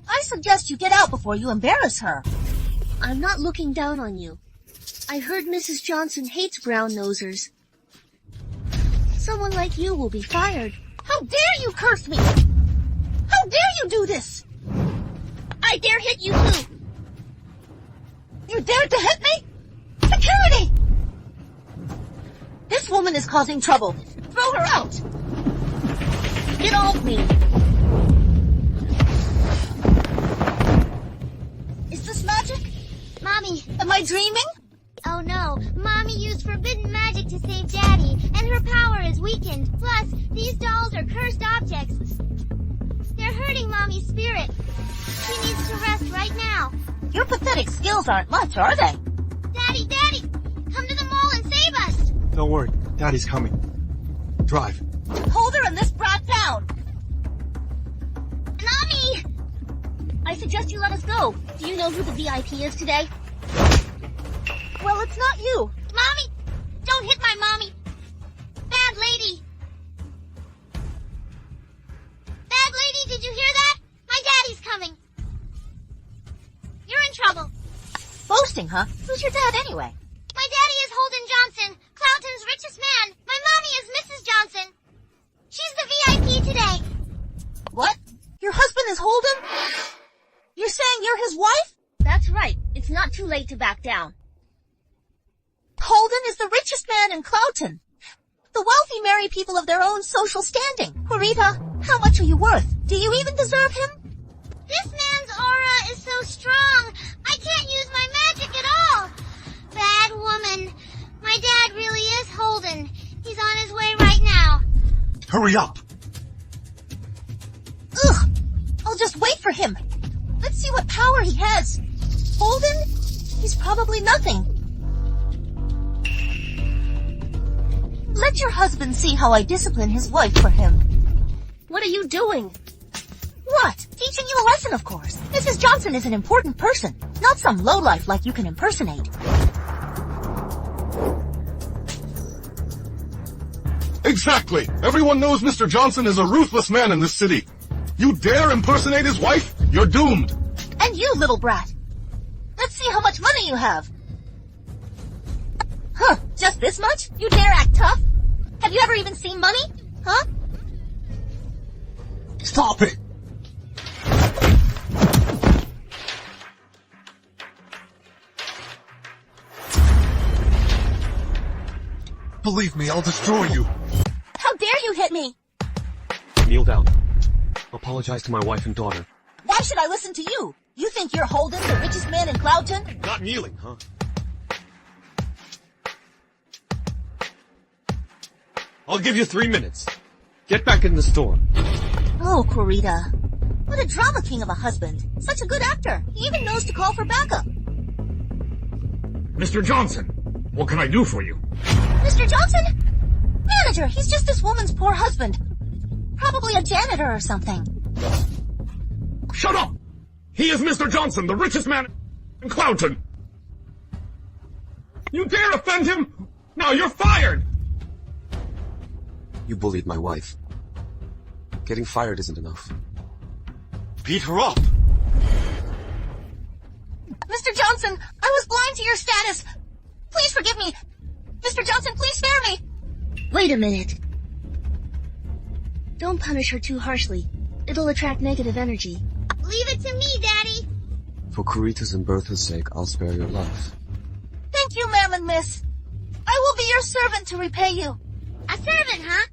I suggest you get out before you embarrass her. I'm not looking down on you. I heard Mrs. Johnson hates brown-nosers. Someone like you will be fired. How dare you curse me? How dare you do this? I dare hit you too. You dared to hit me? Security! This woman is causing trouble. Throw her out. Get off me. Is this magic? Mommy. Am I dreaming? Oh no, Mommy used forbidden magic to save Daddy, and her power is weakened. Plus, these dolls are cursed objects. They're hurting Mommy's spirit. She needs to rest right now. Your pathetic skills aren't much, are they? Daddy, come to the mall and save us. Don't worry, Daddy's coming. Drive. Hold her and this brat down. Mommy! I suggest you let us go. Do you know who the VIP is today? Well, it's not you. Mommy! Don't hit my mommy! Bad lady! Bad lady, did you hear that? My daddy's coming. You're in trouble. Boasting, huh? Who's your dad anyway? My daddy is Holden Johnson, Cloughton's richest man. My mommy is Mrs. Johnson. She's the VIP today. What? Your husband is Holden? You're saying you're his wife? That's right. It's not too late to back down. Holden is the richest man in Cloughton. The wealthy marry people of their own social standing. Corita, how much are you worth? Do you even deserve him? This man's aura is so strong, I can't use my magic at all. Bad woman. My dad really is Holden. He's on his way right now. Hurry up! Ugh! I'll just wait for him. Let's see what power he has. Holden? He's probably nothing. Let your husband see how I discipline his wife for him. What are you doing? What? Teaching you a lesson, of course. Mrs. Johnson is an important person, not some lowlife like you can impersonate. Exactly! Everyone knows Mr. Johnson is a ruthless man in this city. You dare impersonate his wife? You're doomed. And you, little brat. Let's see how much money you have. Huh, just this much? You dare act tough? Have you ever even seen money? Huh? Stop it! Believe me, I'll destroy you. How dare you hit me? Kneel down. Apologize to my wife and daughter. Why should I listen to you? You think you're Holden, the richest man in Cloudton? Not kneeling, huh? I'll give you 3 minutes. Get back in the store. Oh, Kurita. What a drama king of a husband. Such a good actor. He even knows to call for backup. Mr. Johnson, what can I do for you? Mr. Johnson? Manager, he's just this woman's poor husband. Probably a janitor or something. Shut up! He is Mr. Johnson, the richest man in Cloudton. You dare offend him? Now you're fired! You bullied my wife. Getting fired isn't enough. Beat her up! Mr. Johnson, I was blind to your status. Please forgive me. Mr. Johnson, please spare me. Wait a minute. Don't punish her too harshly. It'll attract negative energy. Leave it to me, Daddy. For Kurita's and Bertha's sake, I'll spare your life. Thank you, ma'am and miss. I will be your servant to repay you. A servant, huh?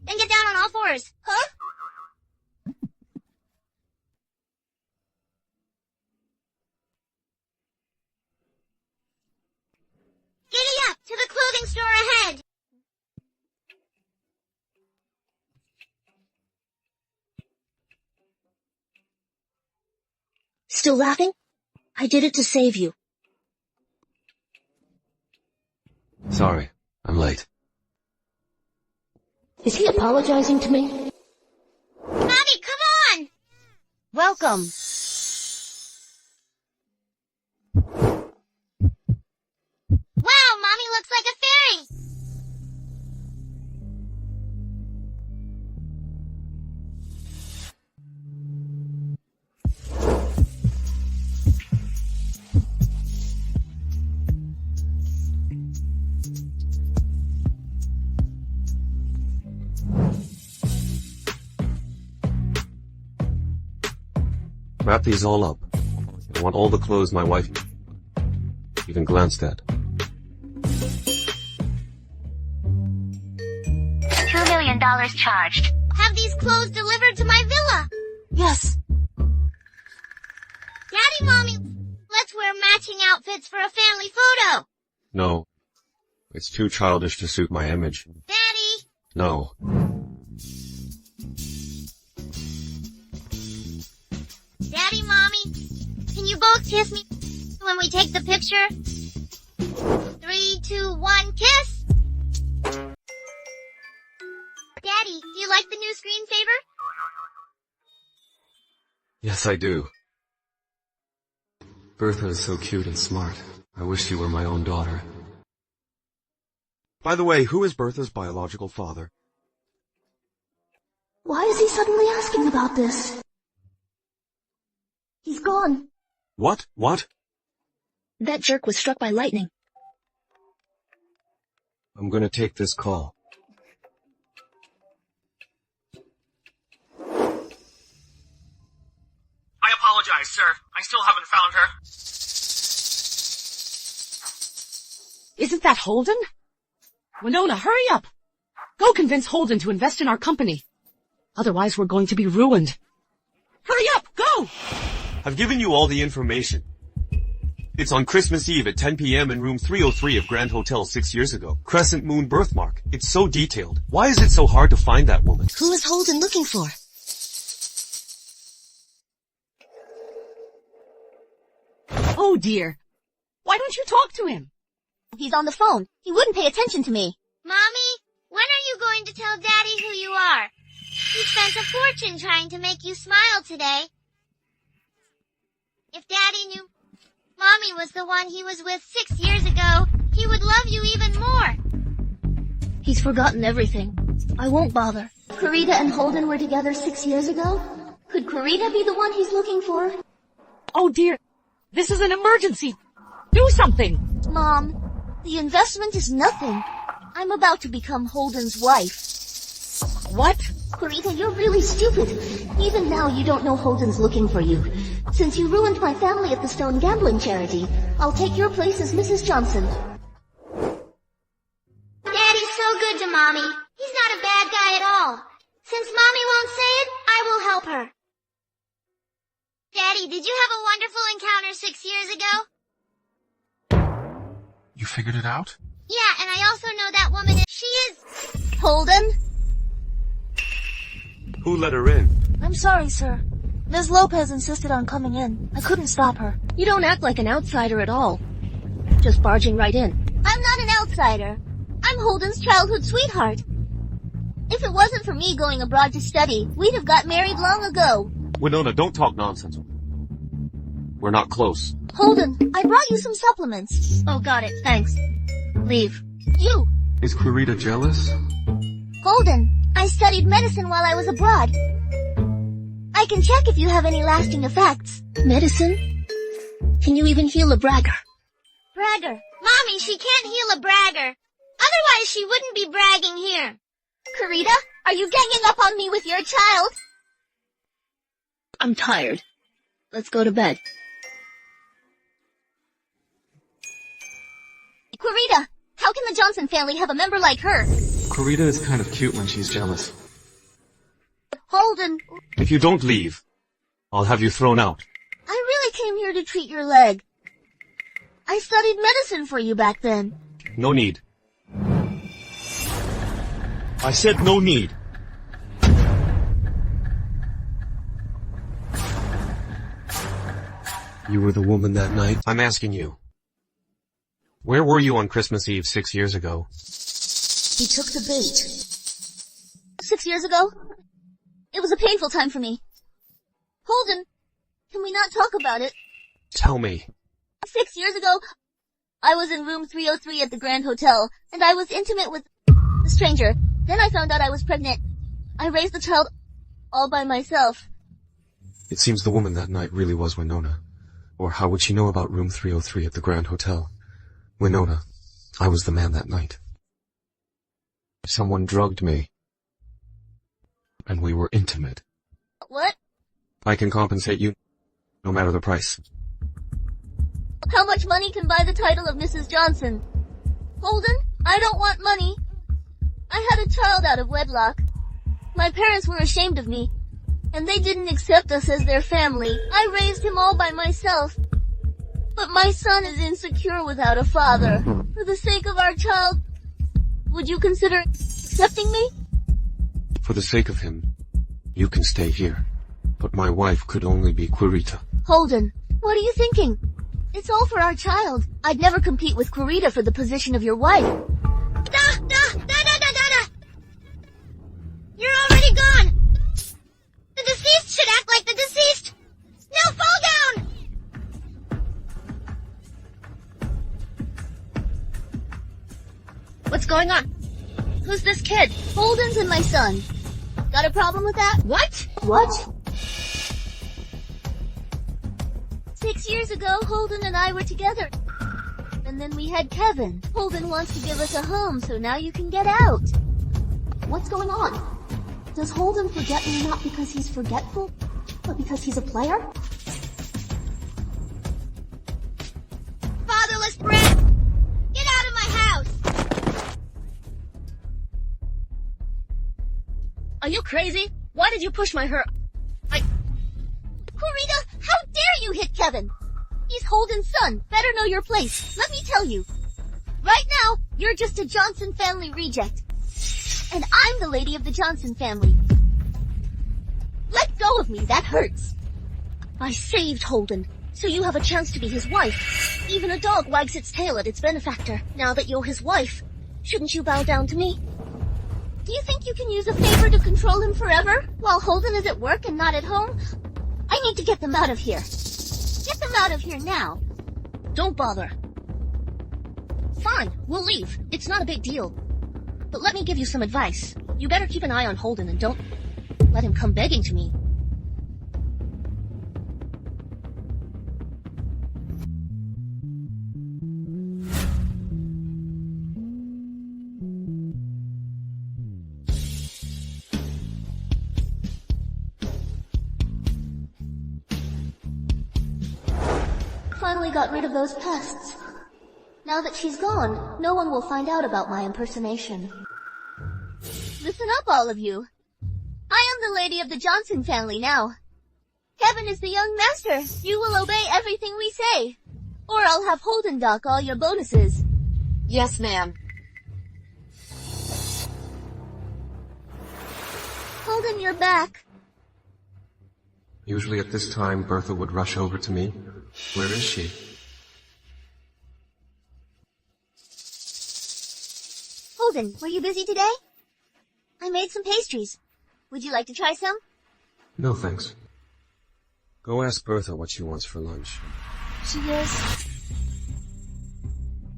Then get down on all fours. Huh? Giddy up to the clothing store ahead. Still laughing? I did it to save you. Sorry, I'm late. Is he apologizing to me? Mommy, come on! Welcome. Wow, Mommy looks like a fairy! Wrap these all up. I want all the clothes my wife even glanced at. $2 million charged. Have these clothes delivered to my villa. Yes. Daddy, Mommy, let's wear matching outfits for a family photo. No. It's too childish to suit my image. Daddy! No. Daddy, Mommy, can you both kiss me when we take the picture? 3, 2, 1, kiss! Daddy, do you like the new screensaver? Yes, I do. Bertha is so cute and smart. I wish she were my own daughter. By the way, who is Bertha's biological father? Why is he suddenly asking about this? He's gone. What? What? That jerk was struck by lightning. I'm gonna take this call. I apologize, sir. I still haven't found her. Isn't that Holden? Winona, hurry up! Go convince Holden to invest in our company. Otherwise we're going to be ruined. Hurry up, go! I've given you all the information. It's on Christmas Eve at 10 p.m. in room 303 of Grand Hotel 6 years ago. Crescent Moon birthmark. It's so detailed. Why is it so hard to find that woman? Who is Holden looking for? Oh dear. Why don't you talk to him? He's on the phone. He wouldn't pay attention to me. Mommy, when are you going to tell Daddy who you are? He spent a fortune trying to make you smile today. If Daddy knew Mommy was the one he was with 6 years ago, he would love you even more. He's forgotten everything. I won't bother. Kurita and Holden were together 6 years ago? Could Kurita be the one he's looking for? Oh dear. This is an emergency. Do something. Mom, the investment is nothing. I'm about to become Holden's wife. What? Kurita, you're really stupid. Even now you don't know Holden's looking for you. Since you ruined my family at the Stone Gambling Charity, I'll take your place as Mrs. Johnson. Daddy's so good to Mommy. He's not a bad guy at all. Since Mommy won't say it, I will help her. Daddy, did you have a wonderful encounter 6 years ago? You figured it out? Yeah, and I also know that woman she is... Holden? Who let her in? I'm sorry, sir. Ms. Lopez insisted on coming in. I couldn't stop her. You don't act like an outsider at all. Just barging right in. I'm not an outsider. I'm Holden's childhood sweetheart. If it wasn't for me going abroad to study, we'd have got married long ago. Winona, don't talk nonsense. We're not close. Holden, I brought you some supplements. Oh, got it. Thanks. Leave. You. Is Kurita jealous? Holden, I studied medicine while I was abroad. I can check if you have any lasting effects. Medicine? Can you even heal a bragger? Bragger. Mommy, she can't heal a bragger. Otherwise she wouldn't be bragging here. Kurita, are you ganging up on me with your child? I'm tired. Let's go to bed. Kurita, how can the Johnson family have a member like her? Kurita is kind of cute when she's jealous. Holden, If you don't leave, I'll have you thrown out. I really came here to treat your leg. I studied medicine for you back then. No need. I said no need. You were the woman that night? I'm asking you. Where were you on Christmas Eve 6 years ago? He took the bait. 6 years ago? It was a painful time for me. Holden, can we not talk about it? Tell me. 6 years ago, I was in room 303 at the Grand Hotel, and I was intimate with a stranger. Then I found out I was pregnant. I raised the child all by myself. It seems the woman that night really was Winona. Or how would she know about room 303 at the Grand Hotel? Winona, I was the man that night. Someone drugged me. And we were intimate. What? I can compensate you, no matter the price. How much money can buy the title of Mrs. Johnson? Holden, I don't want money. I had a child out of wedlock. My parents were ashamed of me, and they didn't accept us as their family. I raised him all by myself. But my son is insecure without a father. For the sake of our child, would you consider accepting me? For the sake of him, you can stay here. But my wife could only be Kurita. Holden, what are you thinking? It's all for our child. I'd never compete with Kurita for the position of your wife. You're already gone. The deceased should act like the deceased. Now fall down. What's going on? Who's this kid? Holden's and my son. Got a problem with that? What? What? 6 years ago, Holden and I were together. And then we had Kevin. Holden wants to give us a home, so now you can get out. What's going on? Does Holden forget me not because he's forgetful, but because he's a player? Fatherless brat! Get out of my house! Are you crazy? Why did you push my hair? Kurita, how dare you hit Kevin? He's Holden's son. Better know your place. Let me tell you. Right now, you're just a Johnson family reject. And I'm the lady of the Johnson family. Let go of me, that hurts. I saved Holden, so you have a chance to be his wife. Even a dog wags its tail at its benefactor. Now that you're his wife, shouldn't you bow down to me? Do you think you can use a favor to control him forever, while Holden is at work and not at home? I need to get them out of here. Get them out of here now. Don't bother. Fine, we'll leave. It's not a big deal. But let me give you some advice. You better keep an eye on Holden and don't let him come begging to me. finally got rid of those pests. Now that she's gone, no one will find out about my impersonation. Listen up, all of you. I am the lady of the Johnson family now. Kevin is the young master. You will obey everything we say. Or I'll have Holden dock all your bonuses. Yes, ma'am. Holden, you're back. Usually at this time, Bertha would rush over to me. Where is she? Holden, were you busy today? I made some pastries. Would you like to try some? No, thanks. Go ask Bertha what she wants for lunch. She is...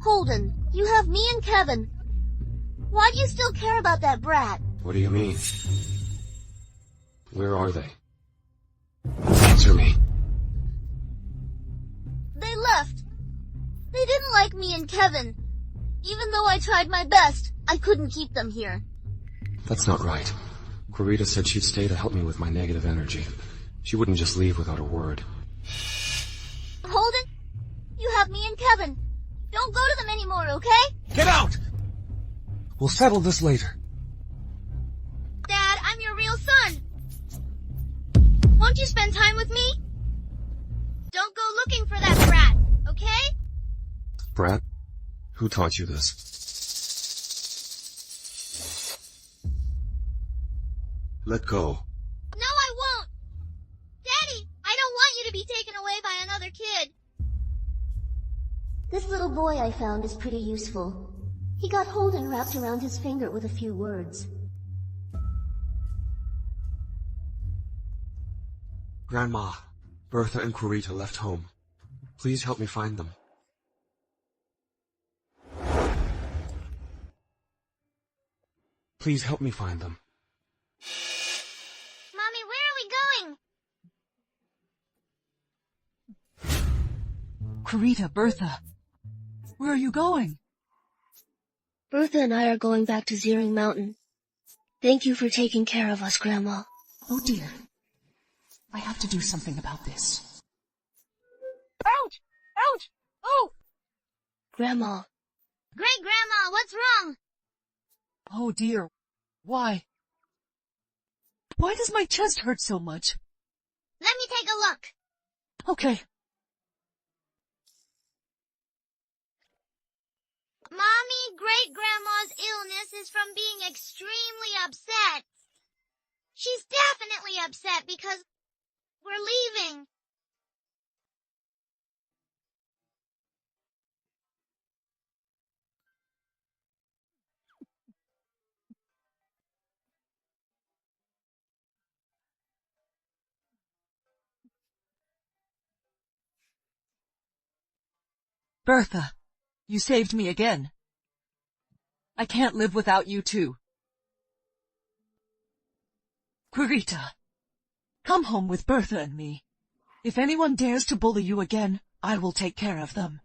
Holden, you have me and Kevin. Why do you still care about that brat? What do you mean? Where are they? Answer me. They left. They didn't like me and Kevin. Even though I tried my best, I couldn't keep them here. That's not right. Corita said she'd stay to help me with my negative energy. She wouldn't just leave without a word. Holden, you have me and Kevin. Don't go to them anymore, okay? Get out! We'll settle this later. Dad, I'm your real son. Won't you spend time with me? Don't go looking for that brat, okay? Brat? Who taught you this? Let go. No, I won't. Daddy, I don't want you to be taken away by another kid. This little boy I found is pretty useful. He got Holden wrapped around his finger with a few words. Grandma, Bertha and Corita left home. Please help me find them. Please help me find them. Mommy, where are we going? Corita, Bertha. Where are you going? Bertha and I are going back to Zering Mountain. Thank you for taking care of us, Grandma. Oh dear. I have to do something about this. Ouch! Ouch! Oh! Grandma. Great-Grandma, what's wrong? Oh dear. Why? Why does my chest hurt so much? Let me take a look. Okay. Mommy, Great-Grandma's illness is from being extremely upset. She's definitely upset because we're leaving. Bertha, you saved me again. I can't live without you too. Corita, come home with Bertha and me. If anyone dares to bully you again, I will take care of them.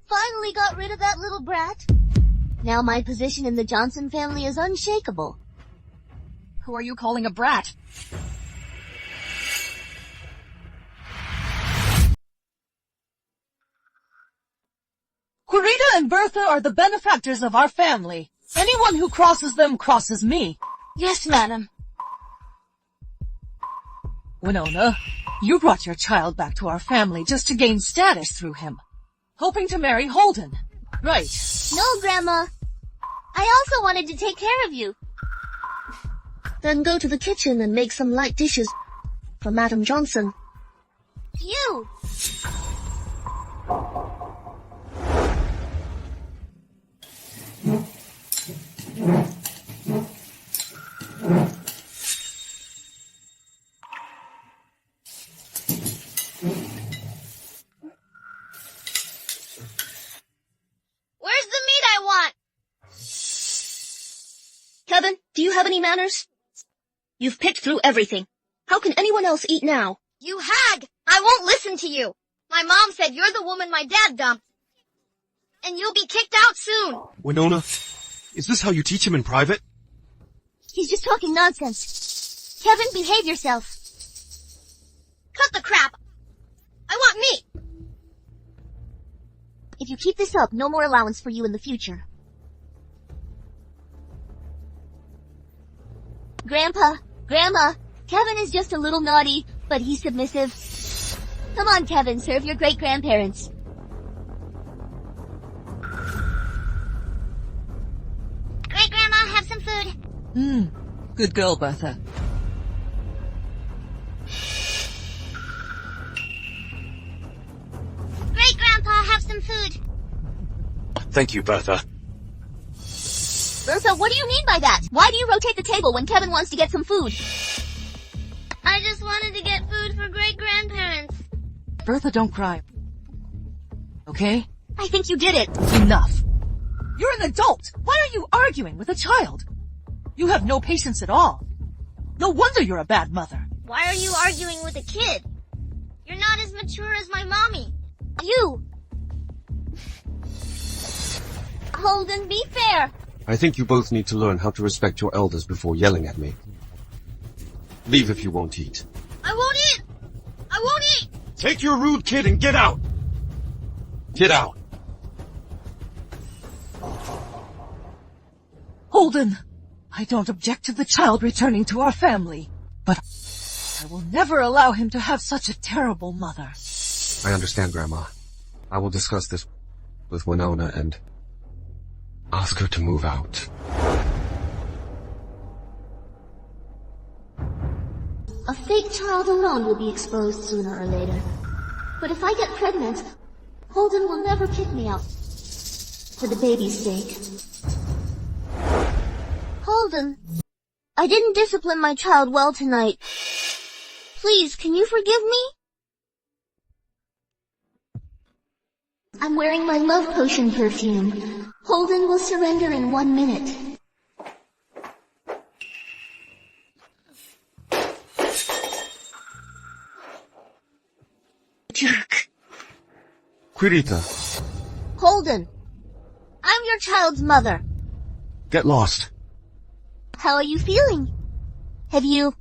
Finally got rid of that little brat. Now my position in the Johnson family is unshakable. Who are you calling a brat? Corita and Bertha are the benefactors of our family. Anyone who crosses them crosses me. Yes, madam. Winona, you brought your child back to our family just to gain status through him. Hoping to marry Holden. Right. No, Grandma. I also wanted to take care of you. Then go to the kitchen and make some light dishes for Madam Johnson. You! Where's the meat I want? Kevin, do you have any manners? You've picked through everything. How can anyone else eat now? You hag! I won't listen to you. My mom said you're the woman my dad dumped. And you'll be kicked out soon. Winona, is this how you teach him in private? He's just talking nonsense. Kevin, behave yourself. Cut the crap. If you keep this up, no more allowance for you in the future. Grandpa, Grandma, Kevin is just a little naughty, but he's submissive. Come on, Kevin, serve your great-grandparents. Great-grandma, have some food. Good girl, Bertha. Great-grandpa, have some food. Thank you, Bertha. Bertha, what do you mean by that? Why do you rotate the table when Kevin wants to get some food? I just wanted to get food for great-grandparents. Bertha, don't cry. Okay? I think you did it. Enough. You're an adult. Why are you arguing with a child? You have no patience at all. No wonder you're a bad mother. Why are you arguing with a kid? You're not as mature as my mommy. You! Holden, be fair. I think you both need to learn how to respect your elders before yelling at me. Leave if you won't eat. I won't eat! I won't eat! Take your rude kid and get out! Get out! Holden, I don't object to the child returning to our family, but I will never allow him to have such a terrible mother. I understand, Grandma. I will discuss this with Winona and ask her to move out. A fake child alone will be exposed sooner or later. But if I get pregnant, Holden will never kick me out. For the baby's sake. Holden, I didn't discipline my child well tonight. Please, can you forgive me? I'm wearing my love potion perfume. Holden will surrender in 1 minute. Jerk. Quirita, Holden, I'm your child's mother. get lost. How are you feeling? Have you...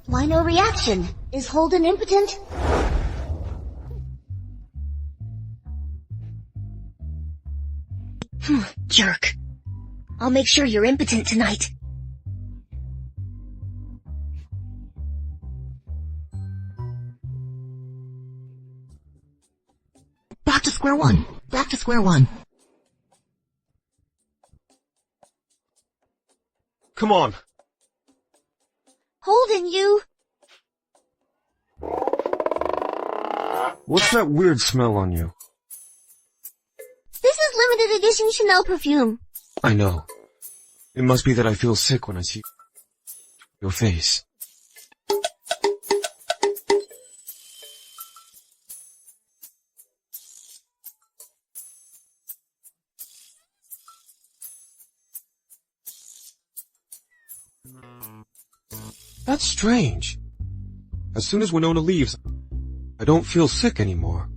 Why no reaction? Is Holden impotent? Jerk. I'll make sure you're impotent tonight. Back to square one. Back to square one. Come on. Holden, you... What's that weird smell on you? This is limited edition Chanel perfume. I know. It must be that I feel sick when I see your face. That's strange. As soon as Winona leaves, I don't feel sick anymore.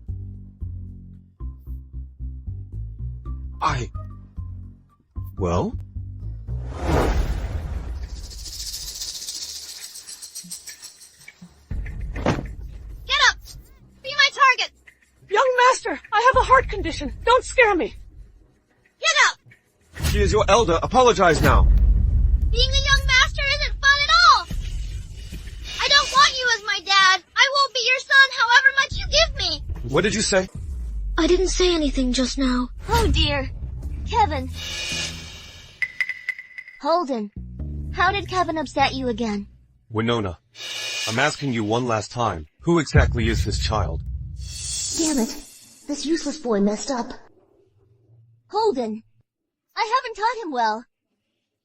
Well? Get up! Be my target! Young master, I have a heart condition. Don't scare me. Get up! She is your elder. Apologize now. Being a young master isn't fun at all! I don't want you as my dad. I won't be your son however much you give me. What did you say? I didn't say anything just now. Oh dear. Kevin. Holden, how did Kevin upset you again? Winona, I'm asking you one last time. Who exactly is this child? Damn it. This useless boy messed up. Holden, I haven't taught him well.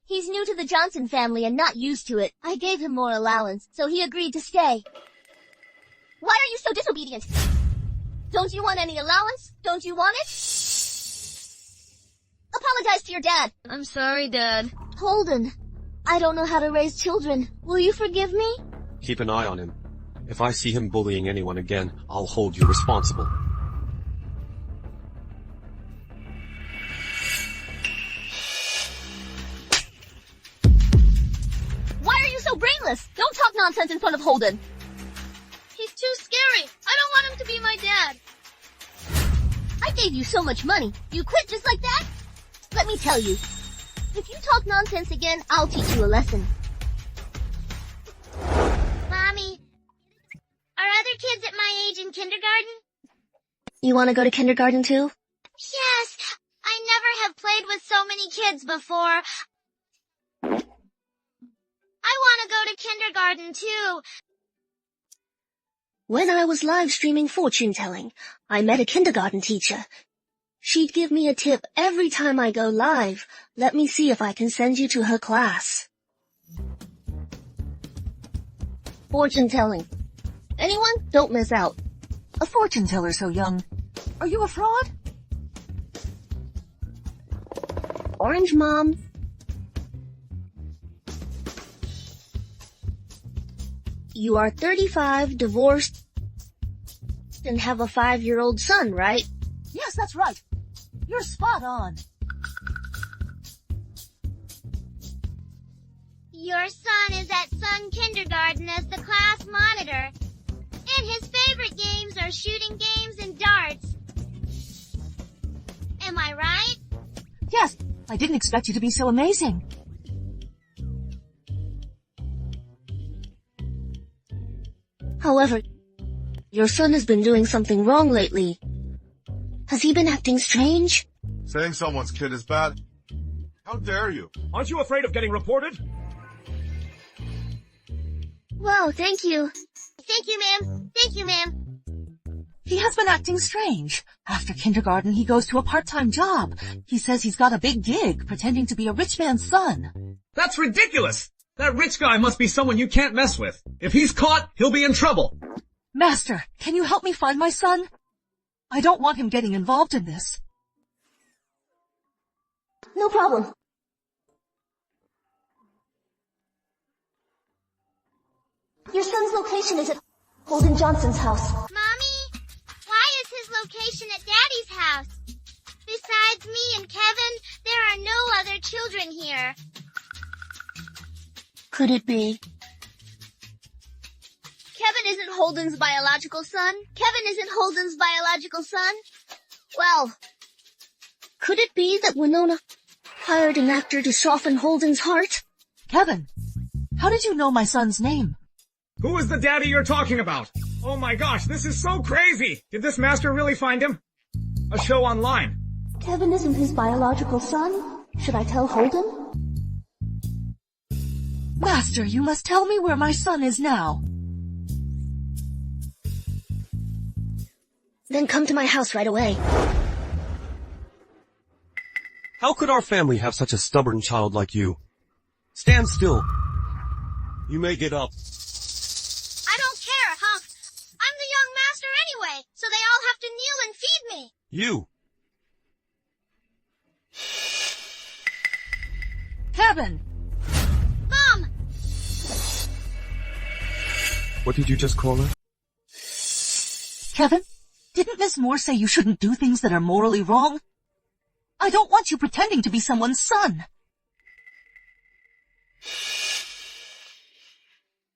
He's new to the Johnson family and not used to it. I gave him more allowance, so he agreed to stay. Why are you so disobedient? Don't you want any allowance? Don't you want it? Apologize to your dad. I'm sorry, Dad. Holden, I don't know how to raise children. Will you forgive me? Keep an eye on him. If I see him bullying anyone again, I'll hold you responsible. Why are you so brainless? Don't talk nonsense in front of Holden. He's too scary. I don't want him to be my dad. I gave you so much money. You quit just like that? Let me tell you. If you talk nonsense again, I'll teach you a lesson. Mommy, are other kids at my age in kindergarten? You want to go to kindergarten too? Yes, I never have played with so many kids before. I want to go to kindergarten too. When I was live streaming fortune telling, I met a kindergarten teacher. She'd give me a tip every time I go live. Let me see if I can send you to her class. Fortune telling. Anyone? Don't miss out. A fortune teller so young. Are you a fraud? Orange Mom. You are 35, divorced, and have a 5-year-old son, right? Yes, that's right. You're spot on. Your son is at Sun Kindergarten as the class monitor. And his favorite games are shooting games and darts. Am I right? Yes, I didn't expect you to be so amazing. However, your son has been doing something wrong lately. Has he been acting strange? Saying someone's kid is bad? How dare you? Aren't you afraid of getting reported? Wow, thank you. Thank you, ma'am. Thank you, ma'am. He has been acting strange. After kindergarten, he goes to a part-time job. He says he's got a big gig, pretending to be a rich man's son. That's ridiculous! That rich guy must be someone you can't mess with. If he's caught, he'll be in trouble. Master, can you help me find my son? I don't want him getting involved in this. No problem. Your son's location is at Holden Johnson's house. Mommy, why is his location at Daddy's house? Besides me and Kevin, there are no other children here. Could it be? Kevin isn't Holden's biological son. Kevin isn't Holden's biological son. Well, Could it be that Winona hired an actor to soften Holden's heart? Kevin, how did you know my son's name? Who is the daddy you're talking about? Oh my gosh, this is so crazy! Did this master really find him? A show online. Kevin isn't his biological son. Should I tell Holden? Master, you must tell me where my son is now. Then come to my house right away. How could our family have such a stubborn child like you? Stand still. You may get up. I don't care, Hunk. I'm the young master anyway, so they all have to kneel and feed me. You. Kevin! Mom! What did you just call her? Kevin, didn't Miss Moore say you shouldn't do things that are morally wrong? I don't want you pretending to be someone's son.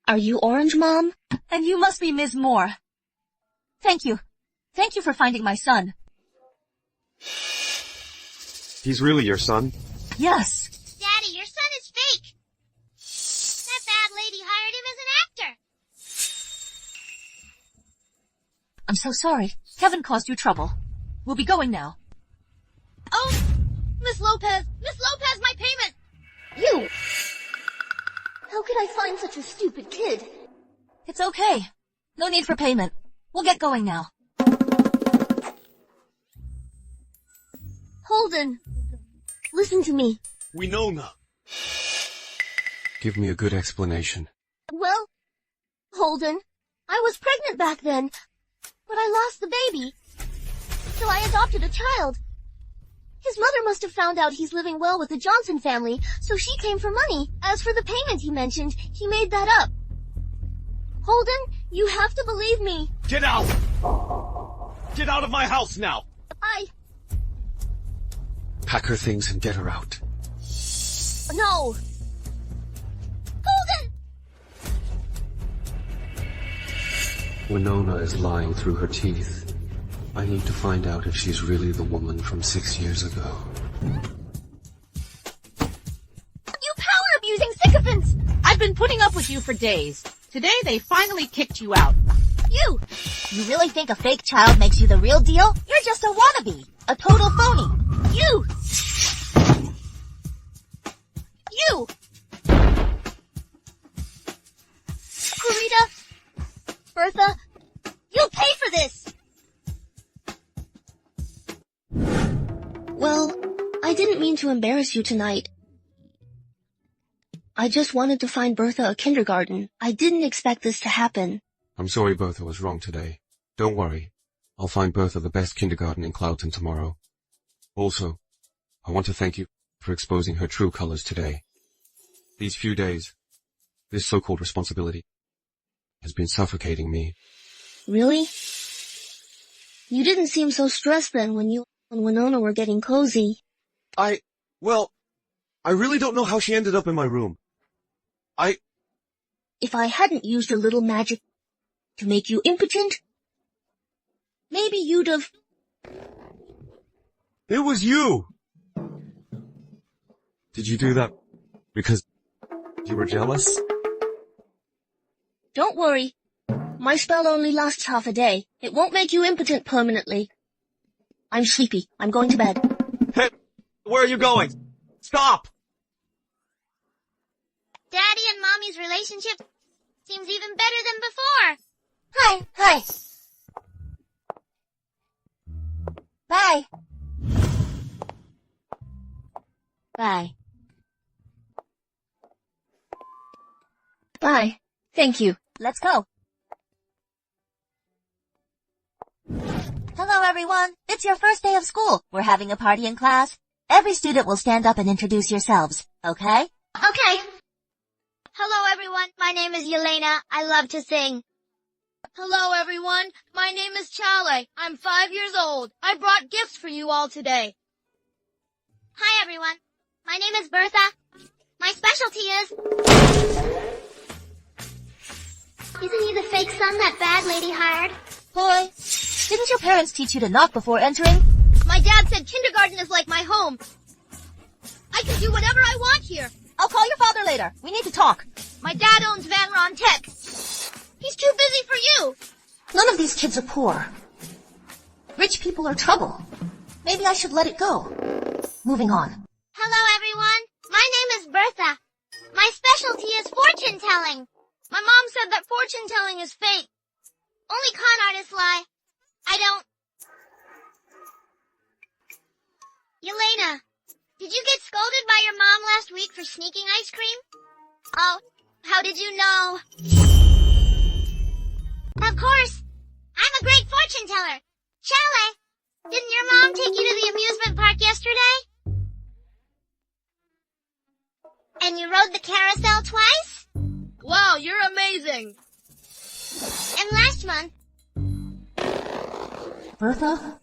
Are you Orange, Mom? And you must be Ms. Moore. Thank you. Thank you for finding my son. He's really your son? Yes. Daddy, your son is fake. That bad lady hired him as an actor. I'm so sorry. Kevin caused you trouble. We'll be going now. Oh, Miss Lopez! Miss Lopez, my payment! You! How could I find such a stupid kid? It's okay. No need for payment. We'll get going now. Holden, listen to me. Winona. Give me a good explanation. Well, Holden, I was pregnant back then, but I lost the baby. So I adopted a child. His mother must have found out he's living well with the Johnson family, so she came for money. As for the payment he mentioned, he made that up. Holden, you have to believe me. Get out! Get out of my house now! Pack her things and get her out. No! Holden! Winona is lying through her teeth. I need to find out if she's really the woman from 6 years ago. You power-abusing sycophants! I've been putting up with you for days. Today they finally kicked you out. You really think a fake child makes you the real deal? You're just a wannabe. A total phony. You! Kurita! Bertha! You'll pay for this! Well, I didn't mean to embarrass you tonight. I just wanted to find Bertha a kindergarten. I didn't expect this to happen. I'm sorry Bertha was wrong today. Don't worry. I'll find Bertha the best kindergarten in Cloudton tomorrow. Also, I want to thank you for exposing her true colors today. These few days, this so-called responsibility has been suffocating me. Really? You didn't seem so stressed then when you and Winona were getting cozy. Well, I really don't know how she ended up in my room. If I hadn't used a little magic to make you impotent, maybe you'd have... It was you! Did you do that because you were jealous? Don't worry. My spell only lasts half a day. It won't make you impotent permanently. I'm sleepy. I'm going to bed. Hey, where are you going? Stop! Daddy and Mommy's relationship seems even better than before. Hi. Bye. Bye. Bye. Thank you. Let's go. Hello, everyone. It's your first day of school. We're having a party in class. Every student will stand up and introduce yourselves, okay? Okay. Hello, everyone. My name is Yelena. I love to sing. Hello, everyone. My name is Chale. I'm 5 years old. I brought gifts for you all today. Hi, everyone. My name is Bertha. My specialty is... Isn't he the fake son that bad lady hired? Boy, didn't your parents teach you to knock before entering? My dad said kindergarten is like my home. I can do whatever I want here. I'll call your father later. We need to talk. My dad owns Van Ron Tech. He's too busy for you. None of these kids are poor. Rich people are trouble. Maybe I should let it go. Moving on. Hello, everyone. My name is Bertha. My specialty is fortune telling. My mom said that fortune telling is fake. Only con artists lie. I don't... Yelena, did you get scolded by your mom last week for sneaking ice cream? Oh, how did you know? Of course. I'm a great fortune teller. Chale, didn't your mom take you to the amusement park yesterday? And you rode the carousel twice? Wow, you're amazing. And last month... Bertha?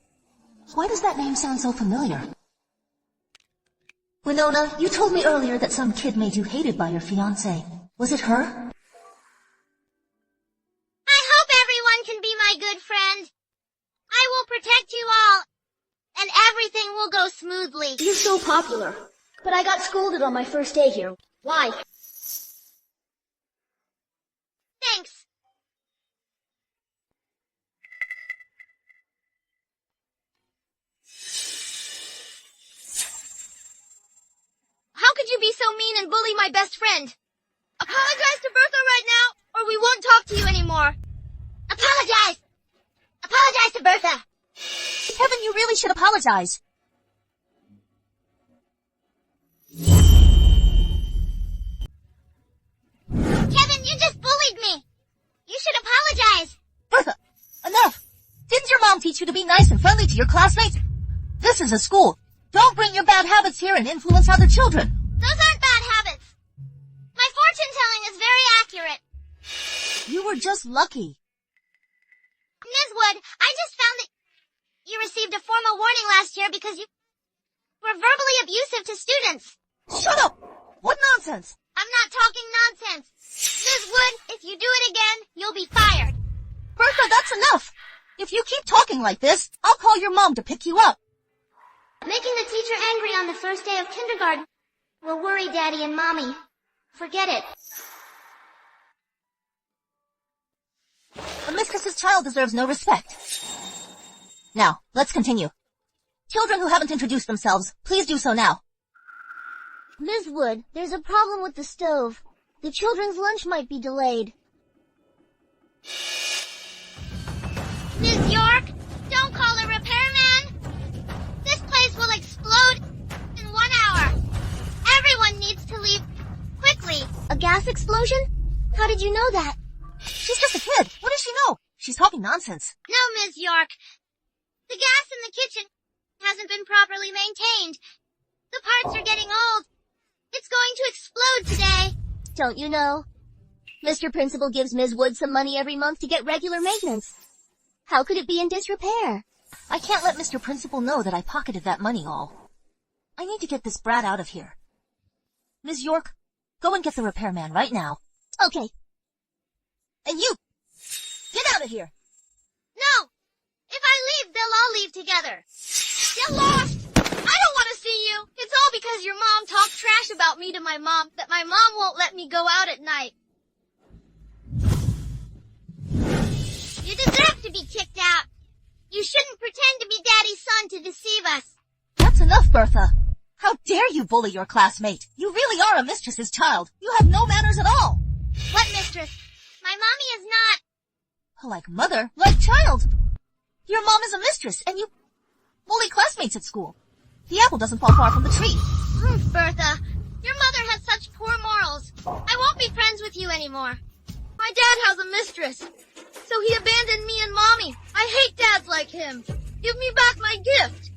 Why does that name sound so familiar? Winona, you told me earlier that some kid made you hated by your fiancé. Was it her? I hope everyone can be my good friend. I will protect you all, and everything will go smoothly. You're so popular. But I got scolded on my first day here. Why? Thanks. How could you be so mean and bully my best friend? Apologize to Bertha right now, or we won't talk to you anymore. Apologize! Apologize to Bertha! Kevin, you really should apologize. Kevin, you just bullied me! You should apologize! Bertha, enough! Didn't your mom teach you to be nice and friendly to your classmates? This is a school. Don't bring your bad habits here and influence other children. Those aren't bad habits. My fortune telling is very accurate. You were just lucky. Ms. Wood, I just found that you received a formal warning last year because you were verbally abusive to students. Shut up! What nonsense! I'm not talking nonsense. Ms. Wood, if you do it again, you'll be fired. Bertha, that's enough! If you keep talking like this, I'll call your mom to pick you up. Making the teacher angry on the first day of kindergarten will worry Daddy and Mommy. Forget it. A mistress's child deserves no respect. Now, let's continue. Children who haven't introduced themselves, please do so now. Ms. Wood, there's a problem with the stove. The children's lunch might be delayed. Ms. York, don't call a repairman. This place will explode in 1 hour. Everyone needs to leave quickly. A gas explosion? How did you know that? She's just a kid. What does she know? She's talking nonsense. No, Ms. York. The gas in the kitchen hasn't been properly maintained. The parts are getting old. It's going to explode today. Don't you know? Mr. Principal gives Ms. Wood some money every month to get regular maintenance. How could it be in disrepair? I can't let Mr. Principal know that I pocketed that money all. I need to get this brat out of here. Ms. York, go and get the repairman right now. Okay. And you! Get out of here! No! If I leave, they'll all leave together. Get lost! I don't want to see you. It's all because your mom talked trash about me to my mom that my mom won't let me go out at night. You deserve to be kicked out. You shouldn't pretend to be Daddy's son to deceive us. That's enough, Bertha. How dare you bully your classmate? You really are a mistress's child. You have no manners at all. What mistress? My mommy is not. Like mother, like child. Your mom is a mistress, and you bully classmates at school. The apple doesn't fall far from the tree. Bertha, your mother has such poor morals. I won't be friends with you anymore. My dad has a mistress, so he abandoned me and Mommy. I hate dads like him. Give me back my gift.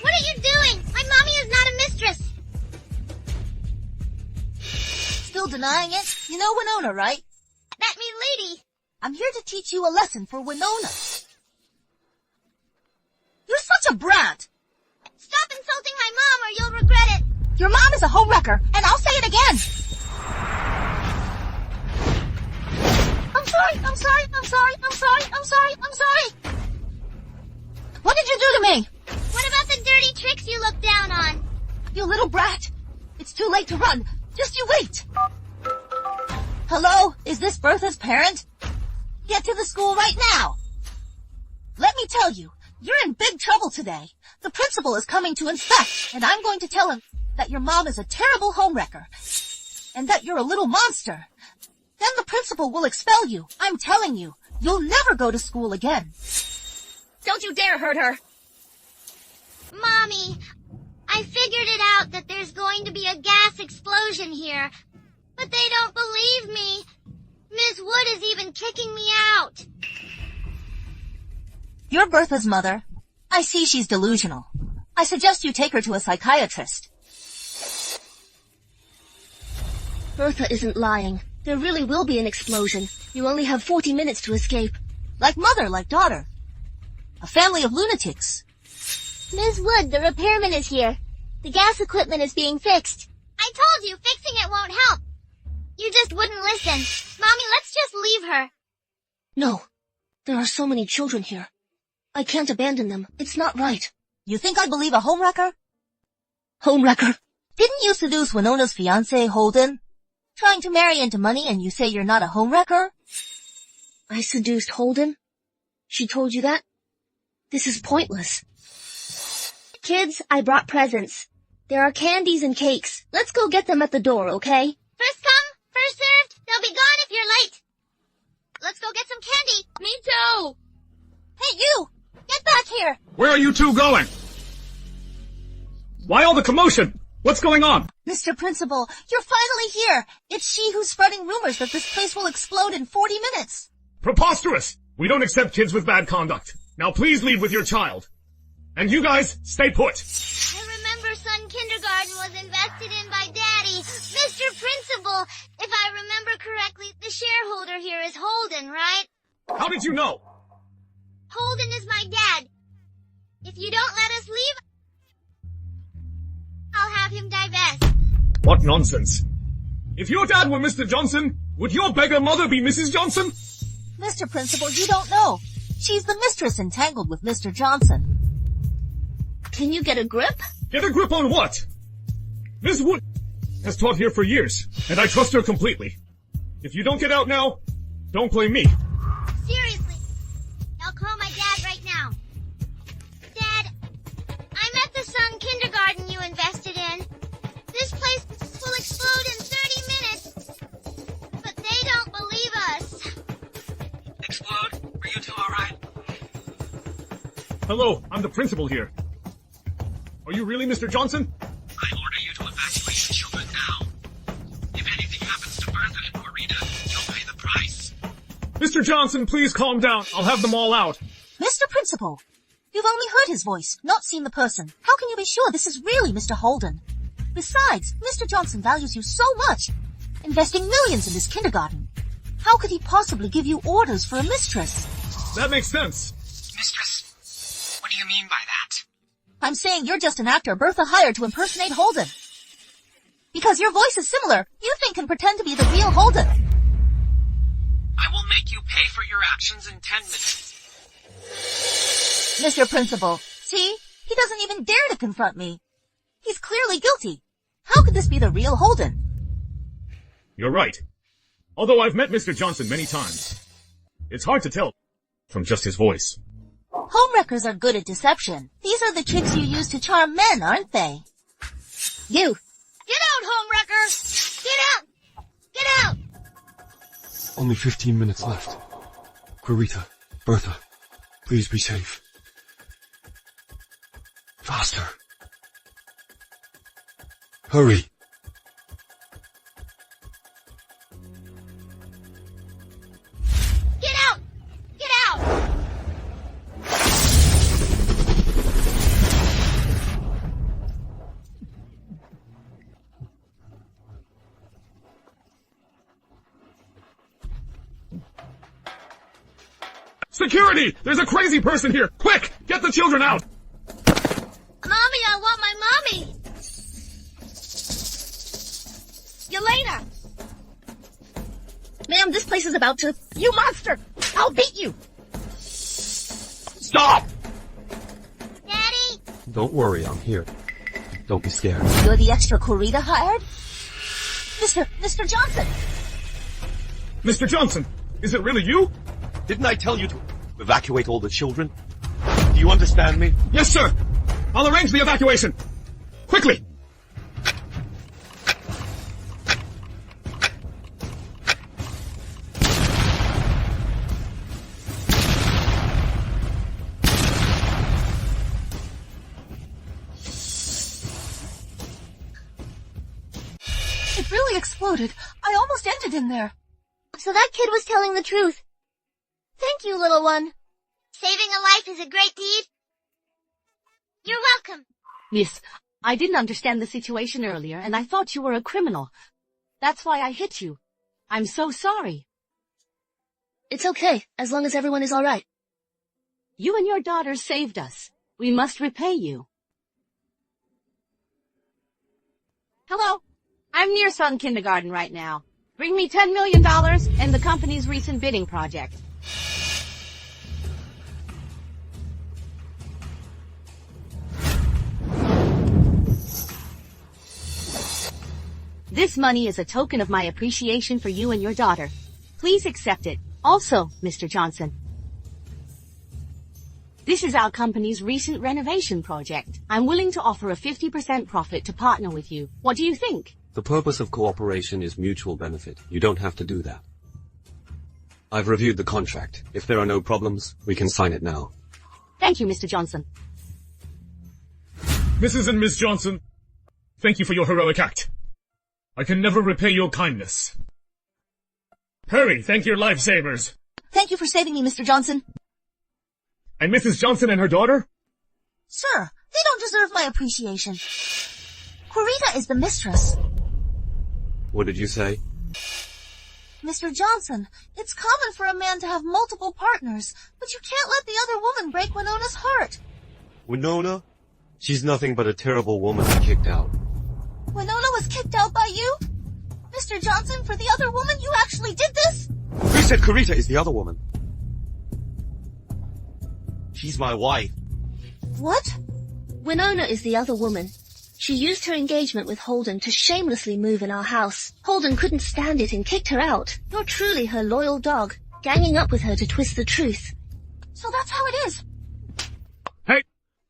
What are you doing? My mommy is not a mistress. Still denying it? You know Winona, right? That me lady. I'm here to teach you a lesson for Winona. You're such a brat. Stop insulting my mom or you'll regret it. Your mom is a homewrecker, and I'll say it again. I'm sorry. What did you do to me? What about the dirty tricks you look down on? You little brat. It's too late to run. Just you wait. Hello? Is this Bertha's parent? Get to the school right now. Let me tell you, you're in big trouble today. The principal is coming to inspect, and I'm going to tell him that your mom is a terrible homewrecker, and that you're a little monster. Then the principal will expel you. I'm telling you, you'll never go to school again. Don't you dare hurt her. Mommy, I figured it out that there's going to be a gas explosion here, but they don't believe me. Ms. Wood is even kicking me out. You're Bertha's mother. I see she's delusional. I suggest you take her to a psychiatrist. Bertha isn't lying. There really will be an explosion. You only have 40 minutes to escape. Like mother, like daughter. A family of lunatics. Ms. Wood, the repairman is here. The gas equipment is being fixed. I told you, fixing it won't help. You just wouldn't listen. Mommy, let's just leave her. No. There are so many children here. I can't abandon them. It's not right. You think I believe a homewrecker? Homewrecker? Didn't you seduce Winona's fiancé, Holden? Trying to marry into money and you say you're not a homewrecker? I seduced Holden? She told you that? This is pointless. Kids, I brought presents. There are candies and cakes. Let's go get them at the door, okay? First come, first served. They'll be gone if you're late. Let's go get some candy. Me too. Hey, you! Get back here! Where are you two going? Why all the commotion? What's going on? Mr. Principal, you're finally here. It's she who's spreading rumors that this place will explode in 40 minutes. Preposterous! We don't accept kids with bad conduct. Now please leave with your child. And you guys, stay put. I remember Sun Kindergarten was invested in by Daddy. Mr. Principal, if I remember correctly, the shareholder here is Holden, right? How did you know? Holden is my dad. If you don't let us leave, I'll have him divest. What nonsense. If your dad were Mr. Johnson, would your beggar mother be Mrs. Johnson? Mr. Principal, you don't know. She's the mistress entangled with Mr. Johnson. Can you get a grip? Get a grip on what? Ms. Wood has taught here for years, and I trust her completely. If you don't get out now, don't blame me. Seriously, I'll call my dad right now. Dad, I'm at the Sun Kindergarten you invested in. This place will explode in 30 minutes. But they don't believe us. Explode? Are you two alright? Hello, I'm the principal here. Are you really Mr. Johnson? I order you to evacuate the children now. If anything happens to Bertha and Corita, you'll pay the price. Mr. Johnson, please calm down. I'll have them all out. Mr. Principal, you've only heard his voice, not seen the person. How can you be sure this is really Mr. Holden? Besides, Mr. Johnson values you so much, investing millions in this kindergarten. How could he possibly give you orders for a mistress? That makes sense. Mistress, what do you mean by that? I'm saying you're just an actor Bertha hired to impersonate Holden. Because your voice is similar, you think can pretend to be the real Holden. I will make you pay for your actions in 10 minutes. Mr. Principal, see? He doesn't even dare to confront me. He's clearly guilty. How could this be the real Holden? You're right. Although I've met Mr. Johnson many times, it's hard to tell from just his voice. Homewreckers are good at deception. These are the tricks you use to charm men, aren't they? You! Get out, homewrecker! Get out! Get out! Only 15 minutes left. Corita, Bertha, please be safe. Faster. Hurry. Get out! Get out! Security! There's a crazy person here! Quick! Get the children out! Mommy, I want my mommy! Yelena! Ma'am, this place is about to... You monster! I'll beat you! Stop! Daddy! Don't worry, I'm here. Don't be scared. You're the extra Corita hired? Mr. Johnson! Mr. Johnson, is it really you? Didn't I tell you to evacuate all the children? Do you understand me? Yes, sir! I'll arrange the evacuation! Quickly! It really exploded. I almost ended in there. So that kid was telling the truth. Thank you, little one. Saving a life is a great deed. You're welcome. Miss, I didn't understand the situation earlier, and I thought you were a criminal. That's why I hit you. I'm so sorry. It's okay, as long as everyone is alright. You and your daughter saved us. We must repay you. Hello. I'm near Sun Kindergarten right now. Bring me $10 million and the company's recent bidding project. This money is a token of my appreciation for you and your daughter. Please accept it. Also, Mr. Johnson. This is our company's recent renovation project. I'm willing to offer a 50% profit to partner with you. What do you think? The purpose of cooperation is mutual benefit. You don't have to do that. I've reviewed the contract. If there are no problems, we can sign it now. Thank you, Mr. Johnson. Mrs. and Miss Johnson, thank you for your heroic act. I can never repay your kindness. Hurry, thank your lifesavers. Thank you for saving me, Mr. Johnson. And Mrs. Johnson and her daughter? Sir, they don't deserve my appreciation. Corita is the mistress. What did you say? Mr. Johnson, it's common for a man to have multiple partners, but you can't let the other woman break Winona's heart. Winona? She's nothing but a terrible woman I kicked out. Winona was kicked out by you? Mr. Johnson, for the other woman, you actually did this? said Kurita is the other woman. She's my wife. What? Winona is the other woman. She used her engagement with Holden to shamelessly move in our house. Holden couldn't stand it and kicked her out. You're truly her loyal dog, ganging up with her to twist the truth. So that's how it is. Hey,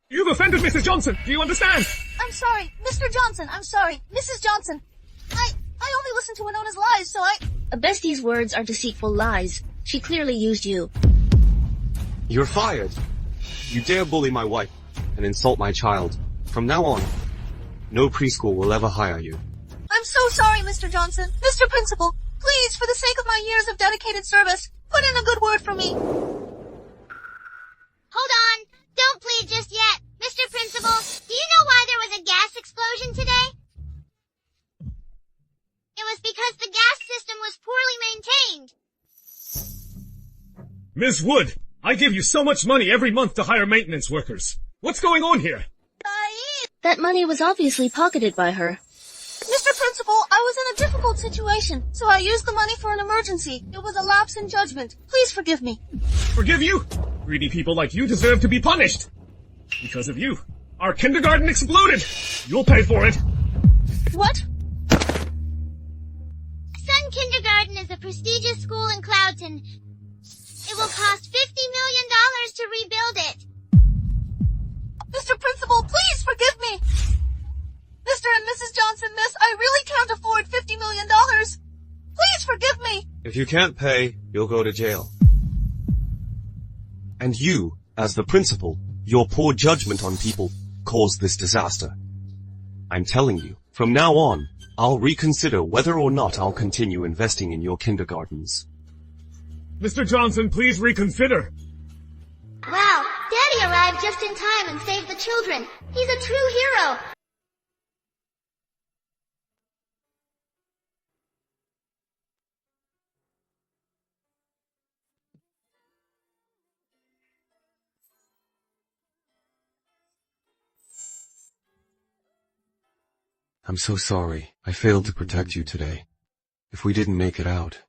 you've offended Mrs. Johnson. Do you understand? I'm sorry, Mr. Johnson. I'm sorry, Mrs. Johnson. I only listened to Winona's lies, so A bestie's words are deceitful lies. She clearly used you. You're fired. You dare bully my wife and insult my child. From now on, no preschool will ever hire you. I'm so sorry, Mr. Johnson. Mr. Principal, please, for the sake of my years of dedicated service, put in a good word for me. Hold on. Don't plead just yet. Mr. Principal, do you know why there was a gas explosion today? It was because the gas system was poorly maintained. Ms. Wood, I give you so much money every month to hire maintenance workers. What's going on here? That money was obviously pocketed by her. Mr. Principal, I was in a difficult situation, so I used the money for an emergency. It was a lapse in judgment. Please forgive me. Forgive you? Greedy people like you deserve to be punished. Because of you, our kindergarten exploded. You'll pay for it. What? Sun Kindergarten is a prestigious school in Cloudton. It will cost $50 million to rebuild it. Mr. Principal, please forgive me. Mr. and Mrs. Johnson, miss, I really can't afford $50 million. Please forgive me. If you can't pay, you'll go to jail. And you, as the principal, your poor judgment on people caused this disaster. I'm telling you, from now on, I'll reconsider whether or not I'll continue investing in your kindergartens. Mr. Johnson, please reconsider. Wow, Daddy arrived just in time and saved the children. He's a true hero. I'm so sorry. I failed to protect you today. If we didn't make it out.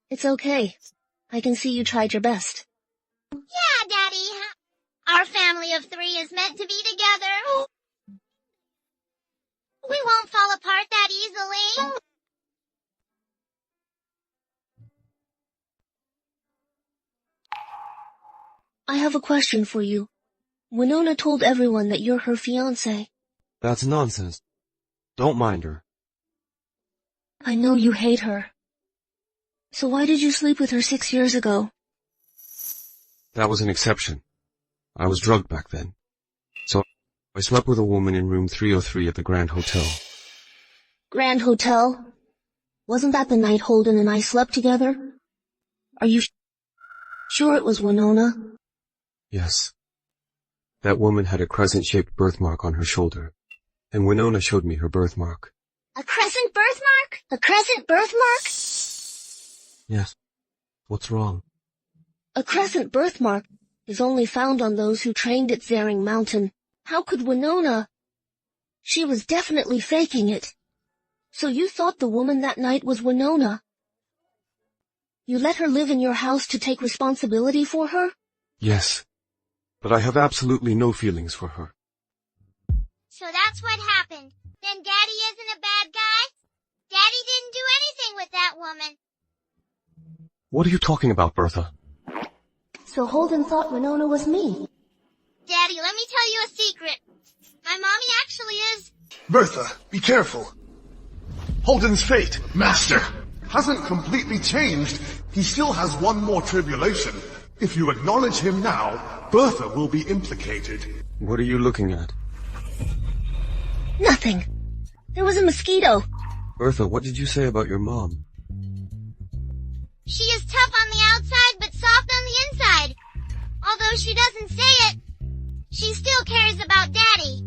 It's okay. I can see you tried your best. Yeah, Daddy. Our family of 3 is meant to be together. We won't fall apart that easily. I have a question for you. Winona told everyone that you're her fiancé. That's nonsense. Don't mind her. I know you hate her. So why did you sleep with her 6 years ago? That was an exception. I was drugged back then. So I slept with a woman in room 303 at the Grand Hotel. Grand Hotel? Wasn't that the night Holden and I slept together? Are you sure it was Winona? Yes. That woman had a crescent-shaped birthmark on her shoulder, and Winona showed me her birthmark. A crescent birthmark? A crescent birthmark? Yes. What's wrong? A crescent birthmark is only found on those who trained at Zaring Mountain. How could Winona? She was definitely faking it. So you thought the woman that night was Winona? You let her live in your house to take responsibility for her? Yes. But I have absolutely no feelings for her. So that's what happened. Then Daddy isn't a bad guy? Daddy didn't do anything with that woman. What are you talking about, Bertha? So Holden thought Winona was me. Daddy, let me tell you a secret. My mommy actually is... Bertha, be careful. Holden's fate, Master, hasn't completely changed. He still has one more tribulation. If you acknowledge him now, Bertha will be implicated. What are you looking at? Nothing. There was a mosquito. Bertha, what did you say about your mom? She is tough on the outside, but soft on the inside. Although she doesn't say it, she still cares about Daddy.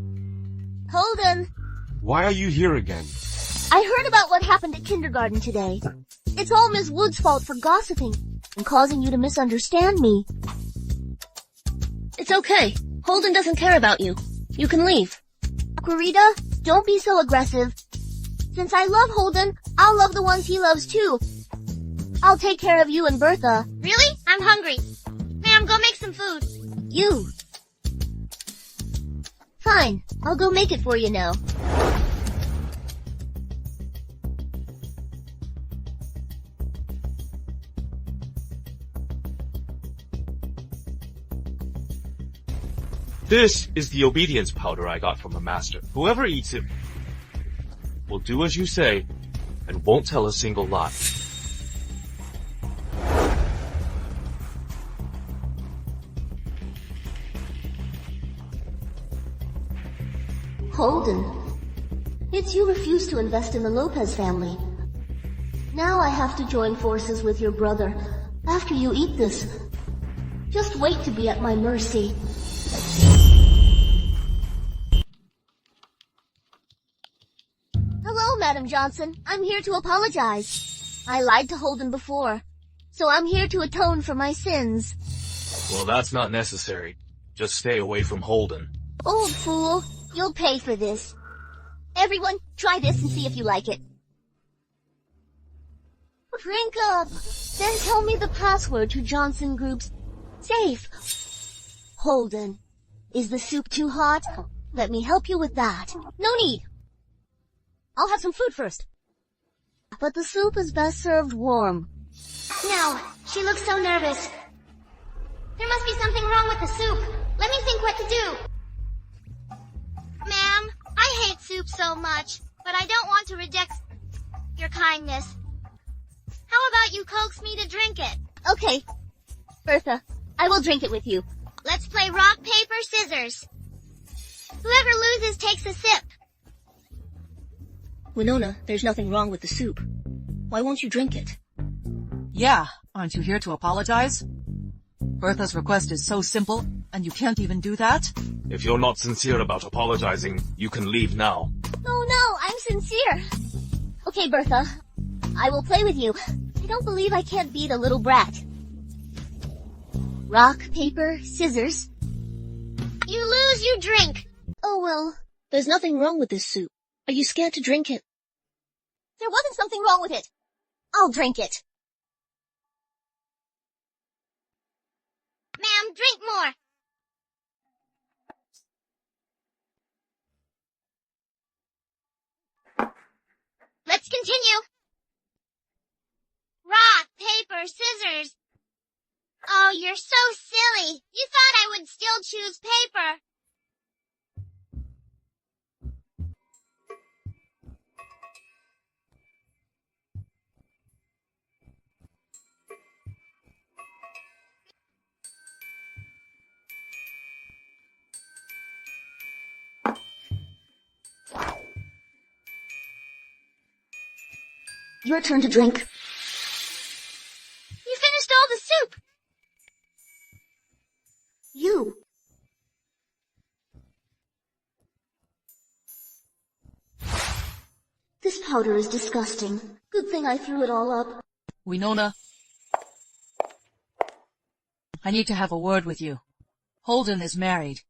Holden, Why are you here again? I heard about what happened at kindergarten today. It's all Miss Wood's fault for gossiping and causing you to misunderstand me. It's okay. Holden doesn't care about you. You can leave. Kurita, don't be so aggressive. Since I love Holden, I'll love the ones he loves too. I'll take care of you and Bertha. Really? I'm hungry. Ma'am, go make some food. You. Fine, I'll go make it for you now. This is the obedience powder I got from a master. Whoever eats it will do as you say and won't tell a single lie. Holden, it's you refused to invest in the Lopez family. Now I have to join forces with your brother after you eat this. Just wait to be at my mercy. Hello, Madam Johnson. I'm here to apologize. I lied to Holden before, so I'm here to atone for my sins. Well, that's not necessary. Just stay away from Holden. Old fool, you'll pay for this. Everyone, try this and see if you like it. Drink up. Then tell me the password to Johnson Group's safe. Holden, is the soup too hot? Let me help you with that. No need. I'll have some food first. But the soup is best served warm. No, she looks so nervous. There must be something wrong with the soup. Let me think what to do. Ma'am, I hate soup so much, but I don't want to reject your kindness. How about you coax me to drink it? Okay. Bertha, I will drink it with you. Let's play rock, paper, scissors. Whoever loses takes a sip. Winona, there's nothing wrong with the soup. Why won't you drink it? Yeah, aren't you here to apologize? Bertha's request is so simple, and you can't even do that? If you're not sincere about apologizing, you can leave now. No, I'm sincere. Okay, Bertha, I will play with you. I don't believe I can't beat a little brat. Rock, paper, scissors. You lose, you drink. Oh well. There's nothing wrong with this soup. Are you scared to drink it? There wasn't something wrong with it. I'll drink it. Ma'am, drink more. Let's continue. Rock, paper, scissors. Oh, you're so silly. You thought I would still choose paper. Your turn to drink. You finished all the soup. You. This powder is disgusting. Good thing I threw it all up. Winona, I need to have a word with you. Holden is married.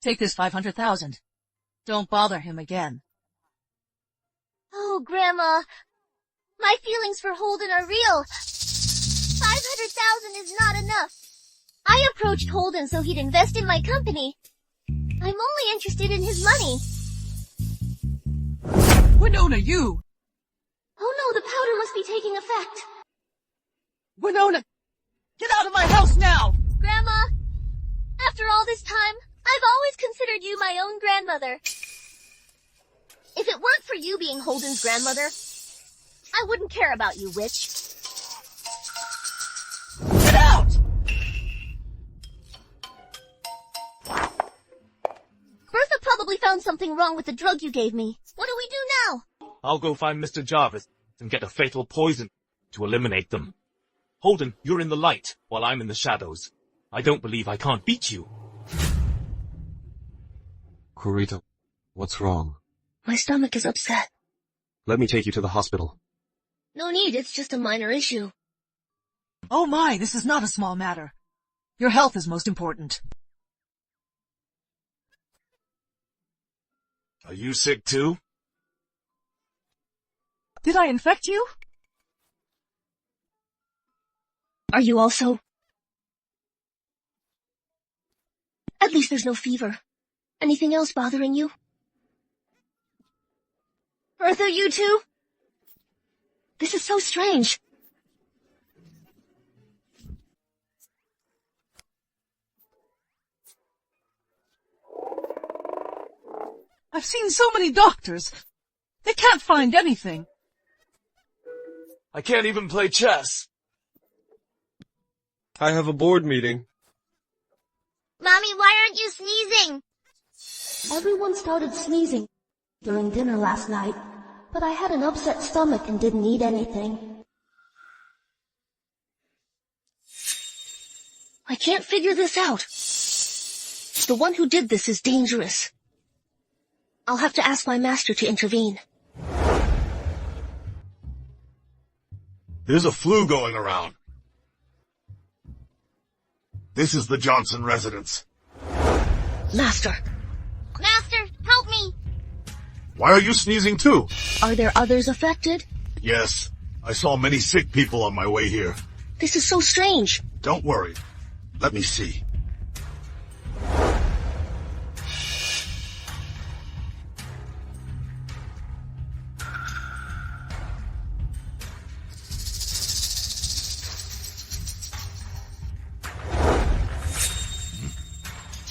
Take this 500,000. Don't bother him again. Oh, Grandma. My feelings for Holden are real. 500,000 is not enough. I approached Holden so he'd invest in my company. I'm only interested in his money. Winona, you! Oh no, the powder must be taking effect. Winona, get out of my house now! Grandma, after all this time, I've always considered you my own grandmother. If it weren't for you being Holden's grandmother, I wouldn't care about you, witch. Get out! Bertha probably found something wrong with the drug you gave me. What do we do now? I'll go find Mr. Jarvis and get a fatal poison to eliminate them. Holden, you're in the light, while I'm in the shadows. I don't believe I can't beat you. Kurita, what's wrong? My stomach is upset. Let me take you to the hospital. No need, it's just a minor issue. Oh my, this is not a small matter. Your health is most important. Are you sick too? Did I infect you? Are you also? At least there's no fever. Anything else bothering you? Bertha, you too? This is so strange. I've seen so many doctors. They can't find anything. I can't even play chess. I have a board meeting. Mommy, why aren't you sneezing? Everyone started sneezing during dinner last night, but I had an upset stomach and didn't eat anything. I can't figure this out. The one who did this is dangerous. I'll have to ask my master to intervene. There's a flu going around. This is the Johnson residence. Master. Master, help me. Why are you sneezing too? Are there others affected? Yes, I saw many sick people on my way here. This is so strange. Don't worry. Let me see.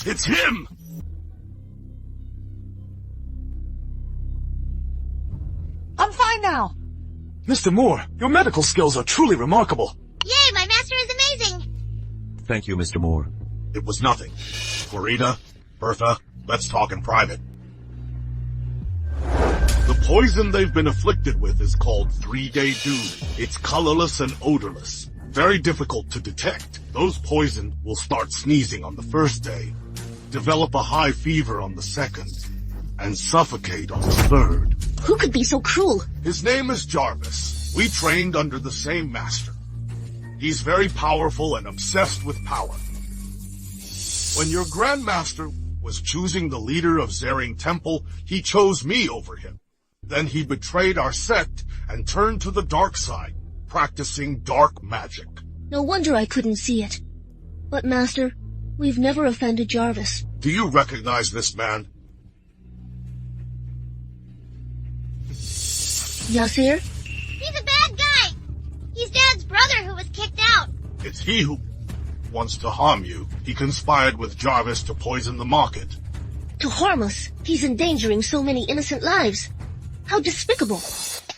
It's him! I'm fine now. Mr. Moore, your medical skills are truly remarkable. Yay, my master is amazing. Thank you, Mr. Moore. It was nothing. Florida, Bertha, let's talk in private. The poison they've been afflicted with is called 3-Day Dew. It's colorless and odorless. Very difficult to detect. Those poisoned will start sneezing on the first day, develop a high fever on the second, and suffocate on the third. Who could be so cruel? His name is Jarvis. We trained under the same master. He's very powerful and obsessed with power. When your Grandmaster was choosing the leader of Zering Temple, he chose me over him. Then he betrayed our sect and turned to the dark side, practicing dark magic. No wonder I couldn't see it. But Master, we've never offended Jarvis. Do you recognize this man? Yasir? He's a bad guy. He's Dad's brother who was kicked out. It's he who wants to harm you. He conspired with Jarvis to poison the market. To harm us? He's endangering so many innocent lives. How despicable.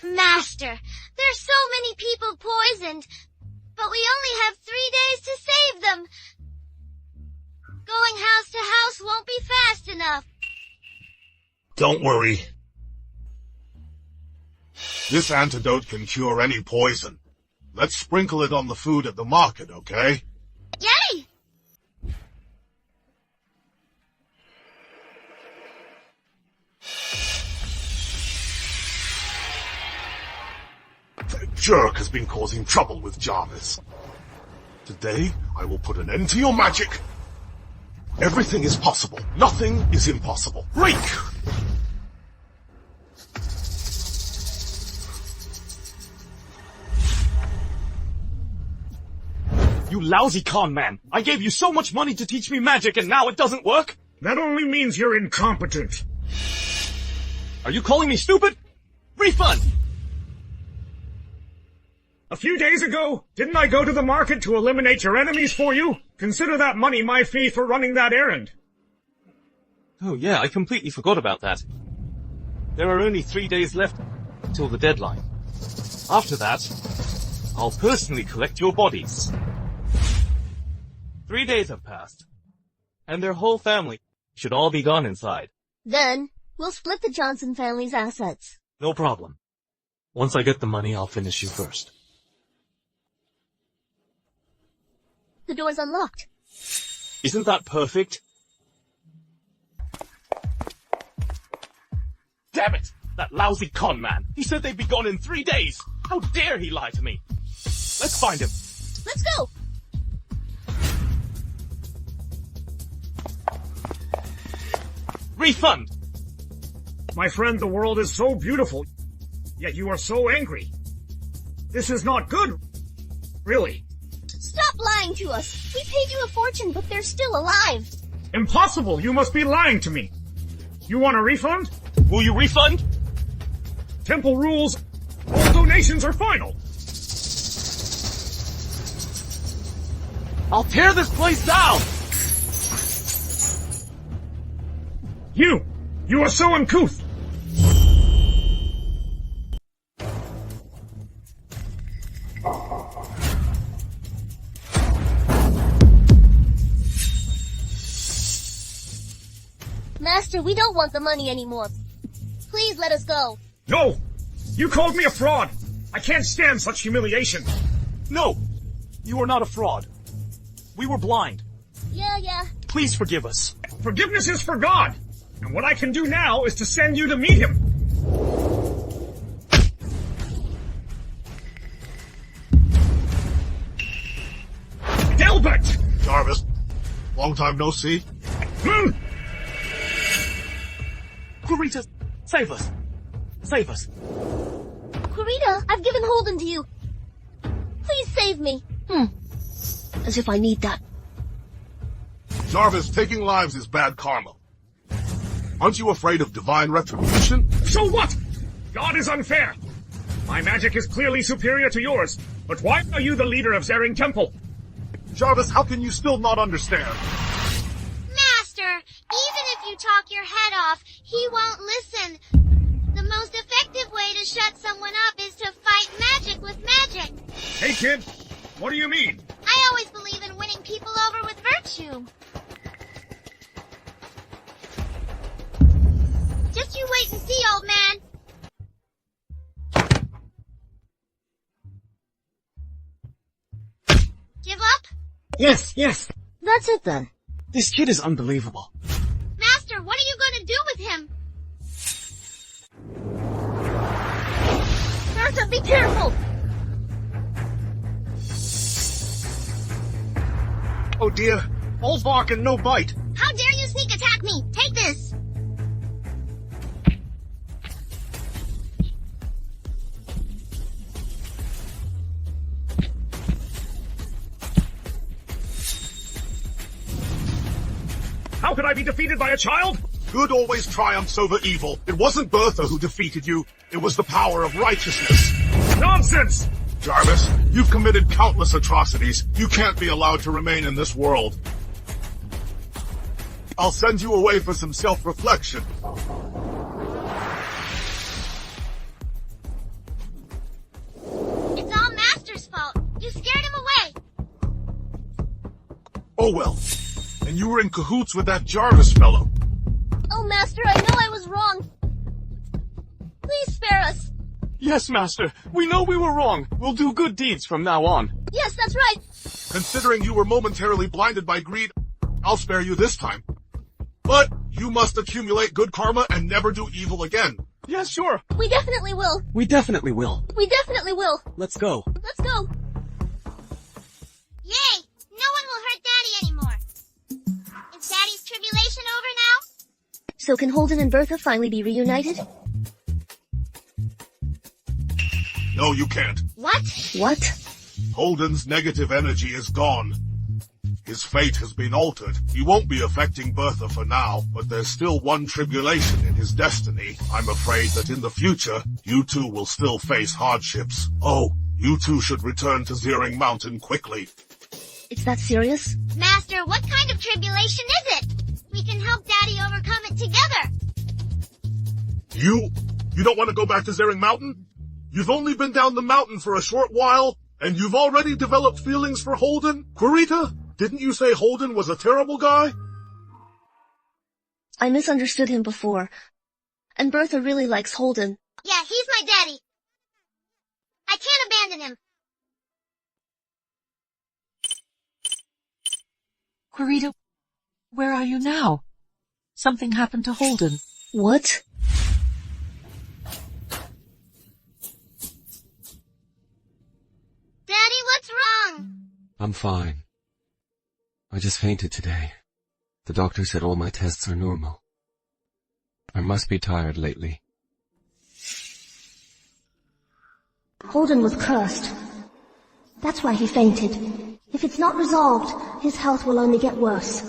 Master, there's so many people poisoned, but we only have 3 days to save them. Going house to house won't be fast enough. Don't worry. This antidote can cure any poison. Let's sprinkle it on the food at the market, okay? Yay! That jerk has been causing trouble with Jarvis. Today, I will put an end to your magic. Everything is possible. Nothing is impossible. Break! You lousy con man! I gave you so much money to teach me magic and now it doesn't work? That only means you're incompetent. Are you calling me stupid? Refund! A few days ago, didn't I go to the market to eliminate your enemies for you? Consider that money my fee for running that errand. Oh yeah, I completely forgot about that. There are only 3 days left till the deadline. After that, I'll personally collect your bodies. 3 days have passed, and their whole family should all be gone inside. Then, we'll split the Johnson family's assets. No problem. Once I get the money, I'll finish you first. The door's unlocked. Isn't that perfect? Damn it! That lousy con man! He said they'd be gone in 3 days! How dare he lie to me! Let's find him! Let's go! Refund! My friend, the world is so beautiful. Yet you are so angry. This is not good, really. Stop lying to us. We paid you a fortune, but they're still alive. Impossible! You must be lying to me. You want a refund? Will you refund? Temple rules. All donations are final. I'll tear this place down! You are so uncouth. Master, we don't want the money anymore. Please let us go. No! You called me a fraud. I can't stand such humiliation. No! You are not a fraud. We were blind. Yeah. Please forgive us. Forgiveness is for God. And what I can do now is to send you to meet him. Delbert! Jarvis, long time no see. Clarita, save us. Save us. Clarita, I've given Holden to you. Please save me. As if I need that. Jarvis, taking lives is bad karma. Aren't you afraid of divine retribution? So what? God is unfair. My magic is clearly superior to yours. But why are you the leader of Zering Temple? Jarvis, how can you still not understand? Master, even if you talk your head off, he won't listen. The most effective way to shut someone up is to fight magic with magic. Hey kid, what do you mean? I always believe in winning people over with virtue. Just you wait and see, old man. Give up? Yes. That's it then. This kid is unbelievable. Master, what are you going to do with him? Bertha, be careful! Oh dear, all bark and no bite. How dare you sneak attack me? Take this! How could I be defeated by a child? Good always triumphs over evil. It wasn't Bertha who defeated you. It was the power of righteousness. Nonsense! Jarvis, you've committed countless atrocities. You can't be allowed to remain in this world. I'll send you away for some self-reflection. It's all Master's fault. You scared him away. Oh well. And you were in cahoots with that Jarvis fellow. Oh, Master, I know I was wrong. Please spare us. Yes, Master. We know we were wrong. We'll do good deeds from now on. Yes, that's right. Considering you were momentarily blinded by greed, I'll spare you this time. But you must accumulate good karma and never do evil again. Yes, sure. We definitely will. We definitely will. We definitely will. Let's go. Let's go. Yay! No one will hurt Daddy anymore. Is Daddy's tribulation over now? So can Holden and Bertha finally be reunited? No, you can't. What? Holden's negative energy is gone. His fate has been altered. He won't be affecting Bertha for now, but there's still one tribulation in his destiny. I'm afraid that in the future, you two will still face hardships. Oh, you two should return to Zering Mountain quickly. It's that serious? Master, what kind of tribulation is it? We can help Daddy overcome it together. You don't want to go back to Zering Mountain? You've only been down the mountain for a short while, and you've already developed feelings for Holden? Clarita, didn't you say Holden was a terrible guy? I misunderstood him before. And Bertha really likes Holden. Yeah, he's my daddy. I can't abandon him. Clarita, where are you now? Something happened to Holden. What? Daddy, what's wrong? I'm fine. I just fainted today. The doctor said all my tests are normal. I must be tired lately. Holden was cursed. That's why he fainted. If it's not resolved, his health will only get worse.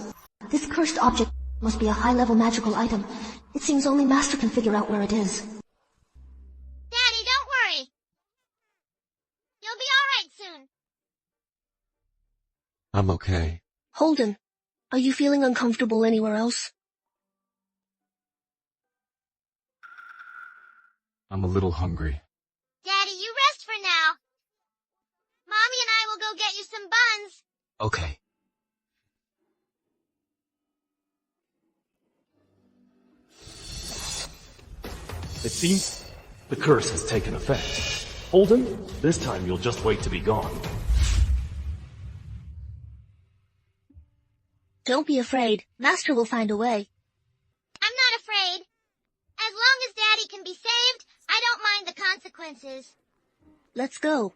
This cursed object must be a high-level magical item. It seems only Master can figure out where it is. Daddy, don't worry. You'll be alright soon. I'm okay. Holden, are you feeling uncomfortable anywhere else? I'm a little hungry. Daddy, you rest for now. Mommy and I will go get you some buns. Okay. It seems the curse has taken effect. Holden, this time you'll just wait to be gone. Don't be afraid. Master will find a way. I'm not afraid. As long as Daddy can be saved, I don't mind the consequences. Let's go.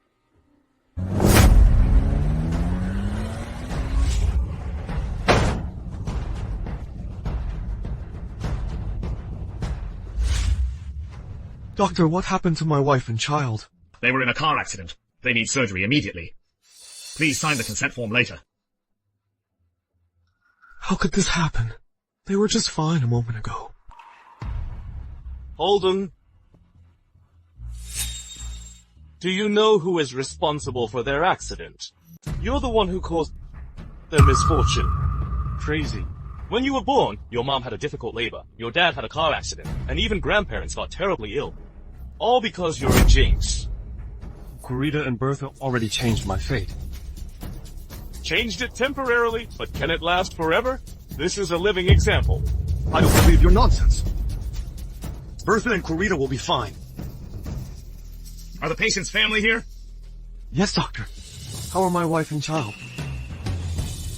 Doctor, what happened to my wife and child? They were in a car accident. They need surgery immediately. Please sign the consent form later. How could this happen? They were just fine a moment ago. Holden. Do you know who is responsible for their accident? You're the one who caused their misfortune. Crazy. When you were born, your mom had a difficult labor, your dad had a car accident, and even grandparents got terribly ill. All because you're a jinx. Kurita and Bertha already changed my fate. Changed it temporarily, but can it last forever? This is a living example. I don't believe your nonsense. Bertha and Kurita will be fine. Are the patient's family here? Yes, doctor. How are my wife and child?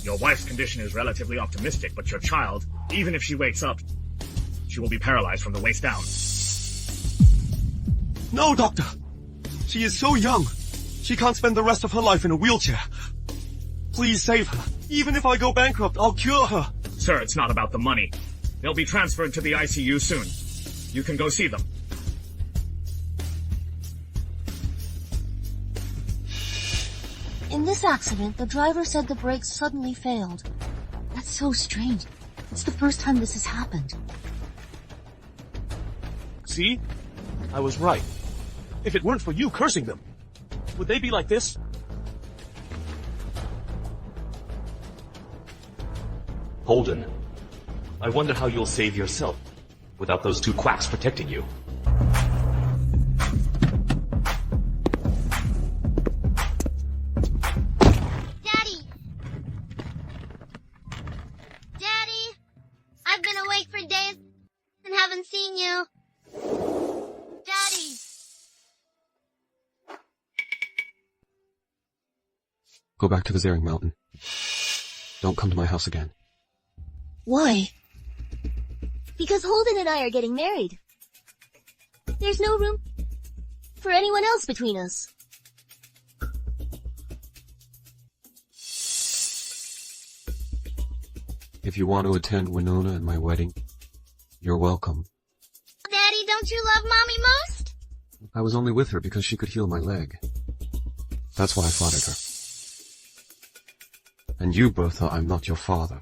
Your wife's condition is relatively optimistic, but your child, even if she wakes up, she will be paralyzed from the waist down. No, doctor. She is so young. She can't spend the rest of her life in a wheelchair. Please save her. Even if I go bankrupt, I'll cure her. Sir, it's not about the money. They'll be transferred to the ICU soon. You can go see them. In this accident, the driver said the brakes suddenly failed. That's so strange. It's the first time this has happened. See? I was right. If it weren't for you cursing them, would they be like this? Holden, I wonder how you'll save yourself without those two quacks protecting you. Daddy! Daddy! I've been awake for days and haven't seen you. Daddy! Go back to the Zering Mountain. Don't come to my house again. Why? Because Holden and I are getting married. There's no room for anyone else between us. If you want to attend Winona and my wedding, you're welcome. Daddy, don't you love Mommy most? I was only with her because she could heal my leg. That's why I flattered her. And you, Bertha, I'm not your father.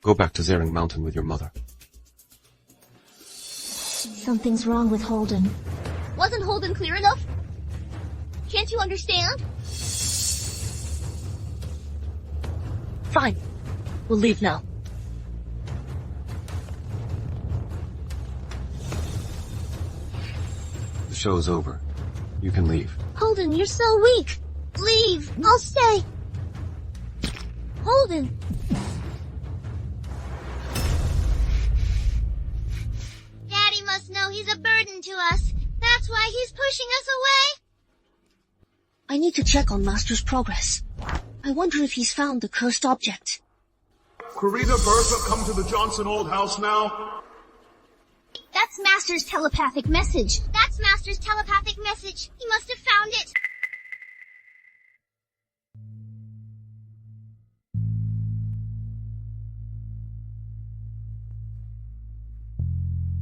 Go back to Zering Mountain with your mother. Something's wrong with Holden. Wasn't Holden clear enough? Can't you understand? Fine. We'll leave now. The show's over. You can leave. Holden, you're so weak. Leave. I'll stay. Holden. Daddy must know he's a burden to us. That's why he's pushing us away. I need to check on Master's progress. I wonder if he's found the cursed object. Kurita, Bertha, come to the Johnson old house now. That's Master's telepathic message. That's Master's telepathic message. He must have found it.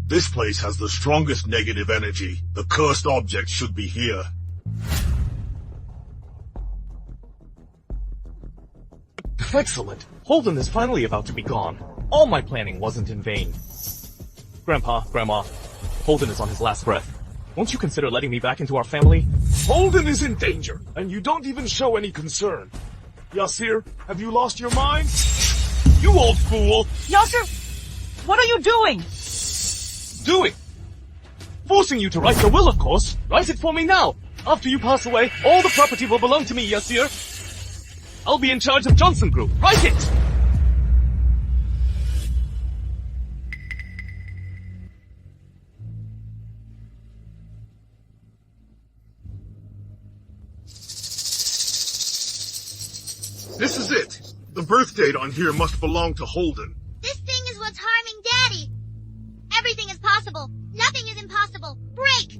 This place has the strongest negative energy. The cursed object should be here. Excellent. Holden is finally about to be gone. All my planning wasn't in vain. Grandpa, Grandma, Holden is on his last breath. Won't you consider letting me back into our family? Holden is in danger, and you don't even show any concern. Yasir, have you lost your mind? You old fool! Yasir, what are you doing? Doing? Forcing you to write the will, of course. Write it for me now. After you pass away, all the property will belong to me, Yasir. I'll be in charge of Johnson Group. Write it! This is it. The birth date on here must belong to Holden. This thing is what's harming Daddy. Everything is possible. Nothing is impossible. Break!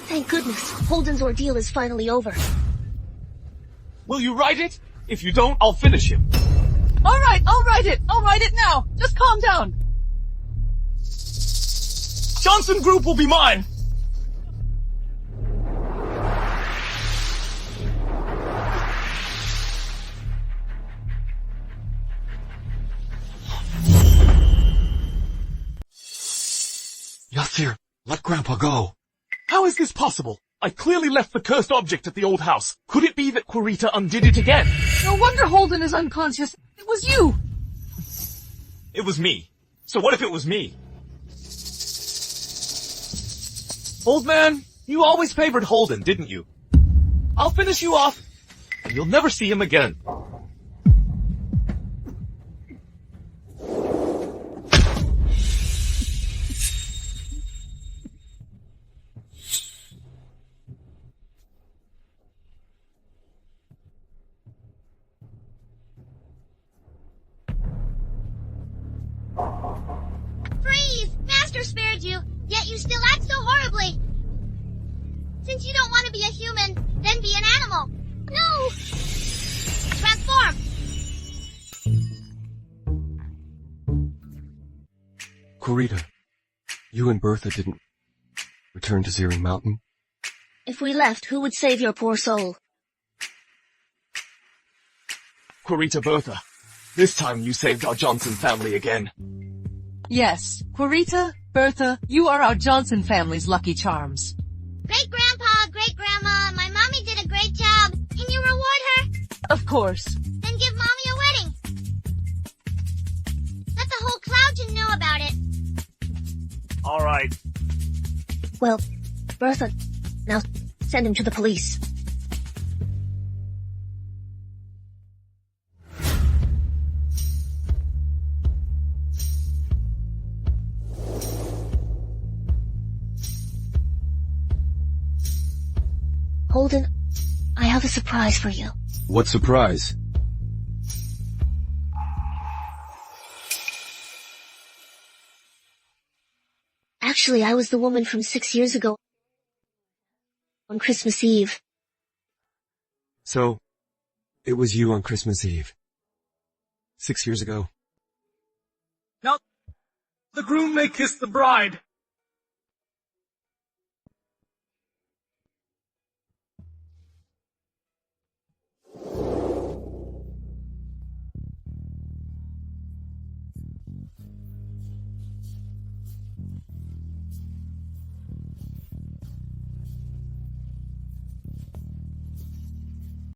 Thank goodness. Holden's ordeal is finally over. Will you write it? If you don't, I'll finish him. All right, I'll write it. I'll write it now. Just calm down. Johnson Group will be mine. Yasir, let Grandpa go. How is this possible? I clearly left the cursed object at the old house. Could it be that Quarita undid it again? No wonder Holden is unconscious. It was you. It was me. So what if it was me? Old man, you always favored Holden, didn't you? I'll finish you off, and you'll never see him again. Freeze! Master spared you, yet you still act so horribly. Since you don't want to be a human, then be an animal. No! Transform! Quarita, you and Bertha didn't return to Zering Mountain? If we left, who would save your poor soul? Quarita, Bertha, this time you saved our Johnson family again. Yes, Quarita, Bertha, you are our Johnson family's lucky charms. Great-grandpa, great-grandma, my mommy did a great job. Can you reward her? Of course. Then give mommy a wedding. Let the whole Cloudton know about it. All right. Well, Bertha, now send him to the police. Holden, I have a surprise for you. What surprise? Actually, I was the woman from 6 years ago on Christmas Eve. So, it was you on Christmas Eve. 6 years ago. Now, the groom may kiss the bride.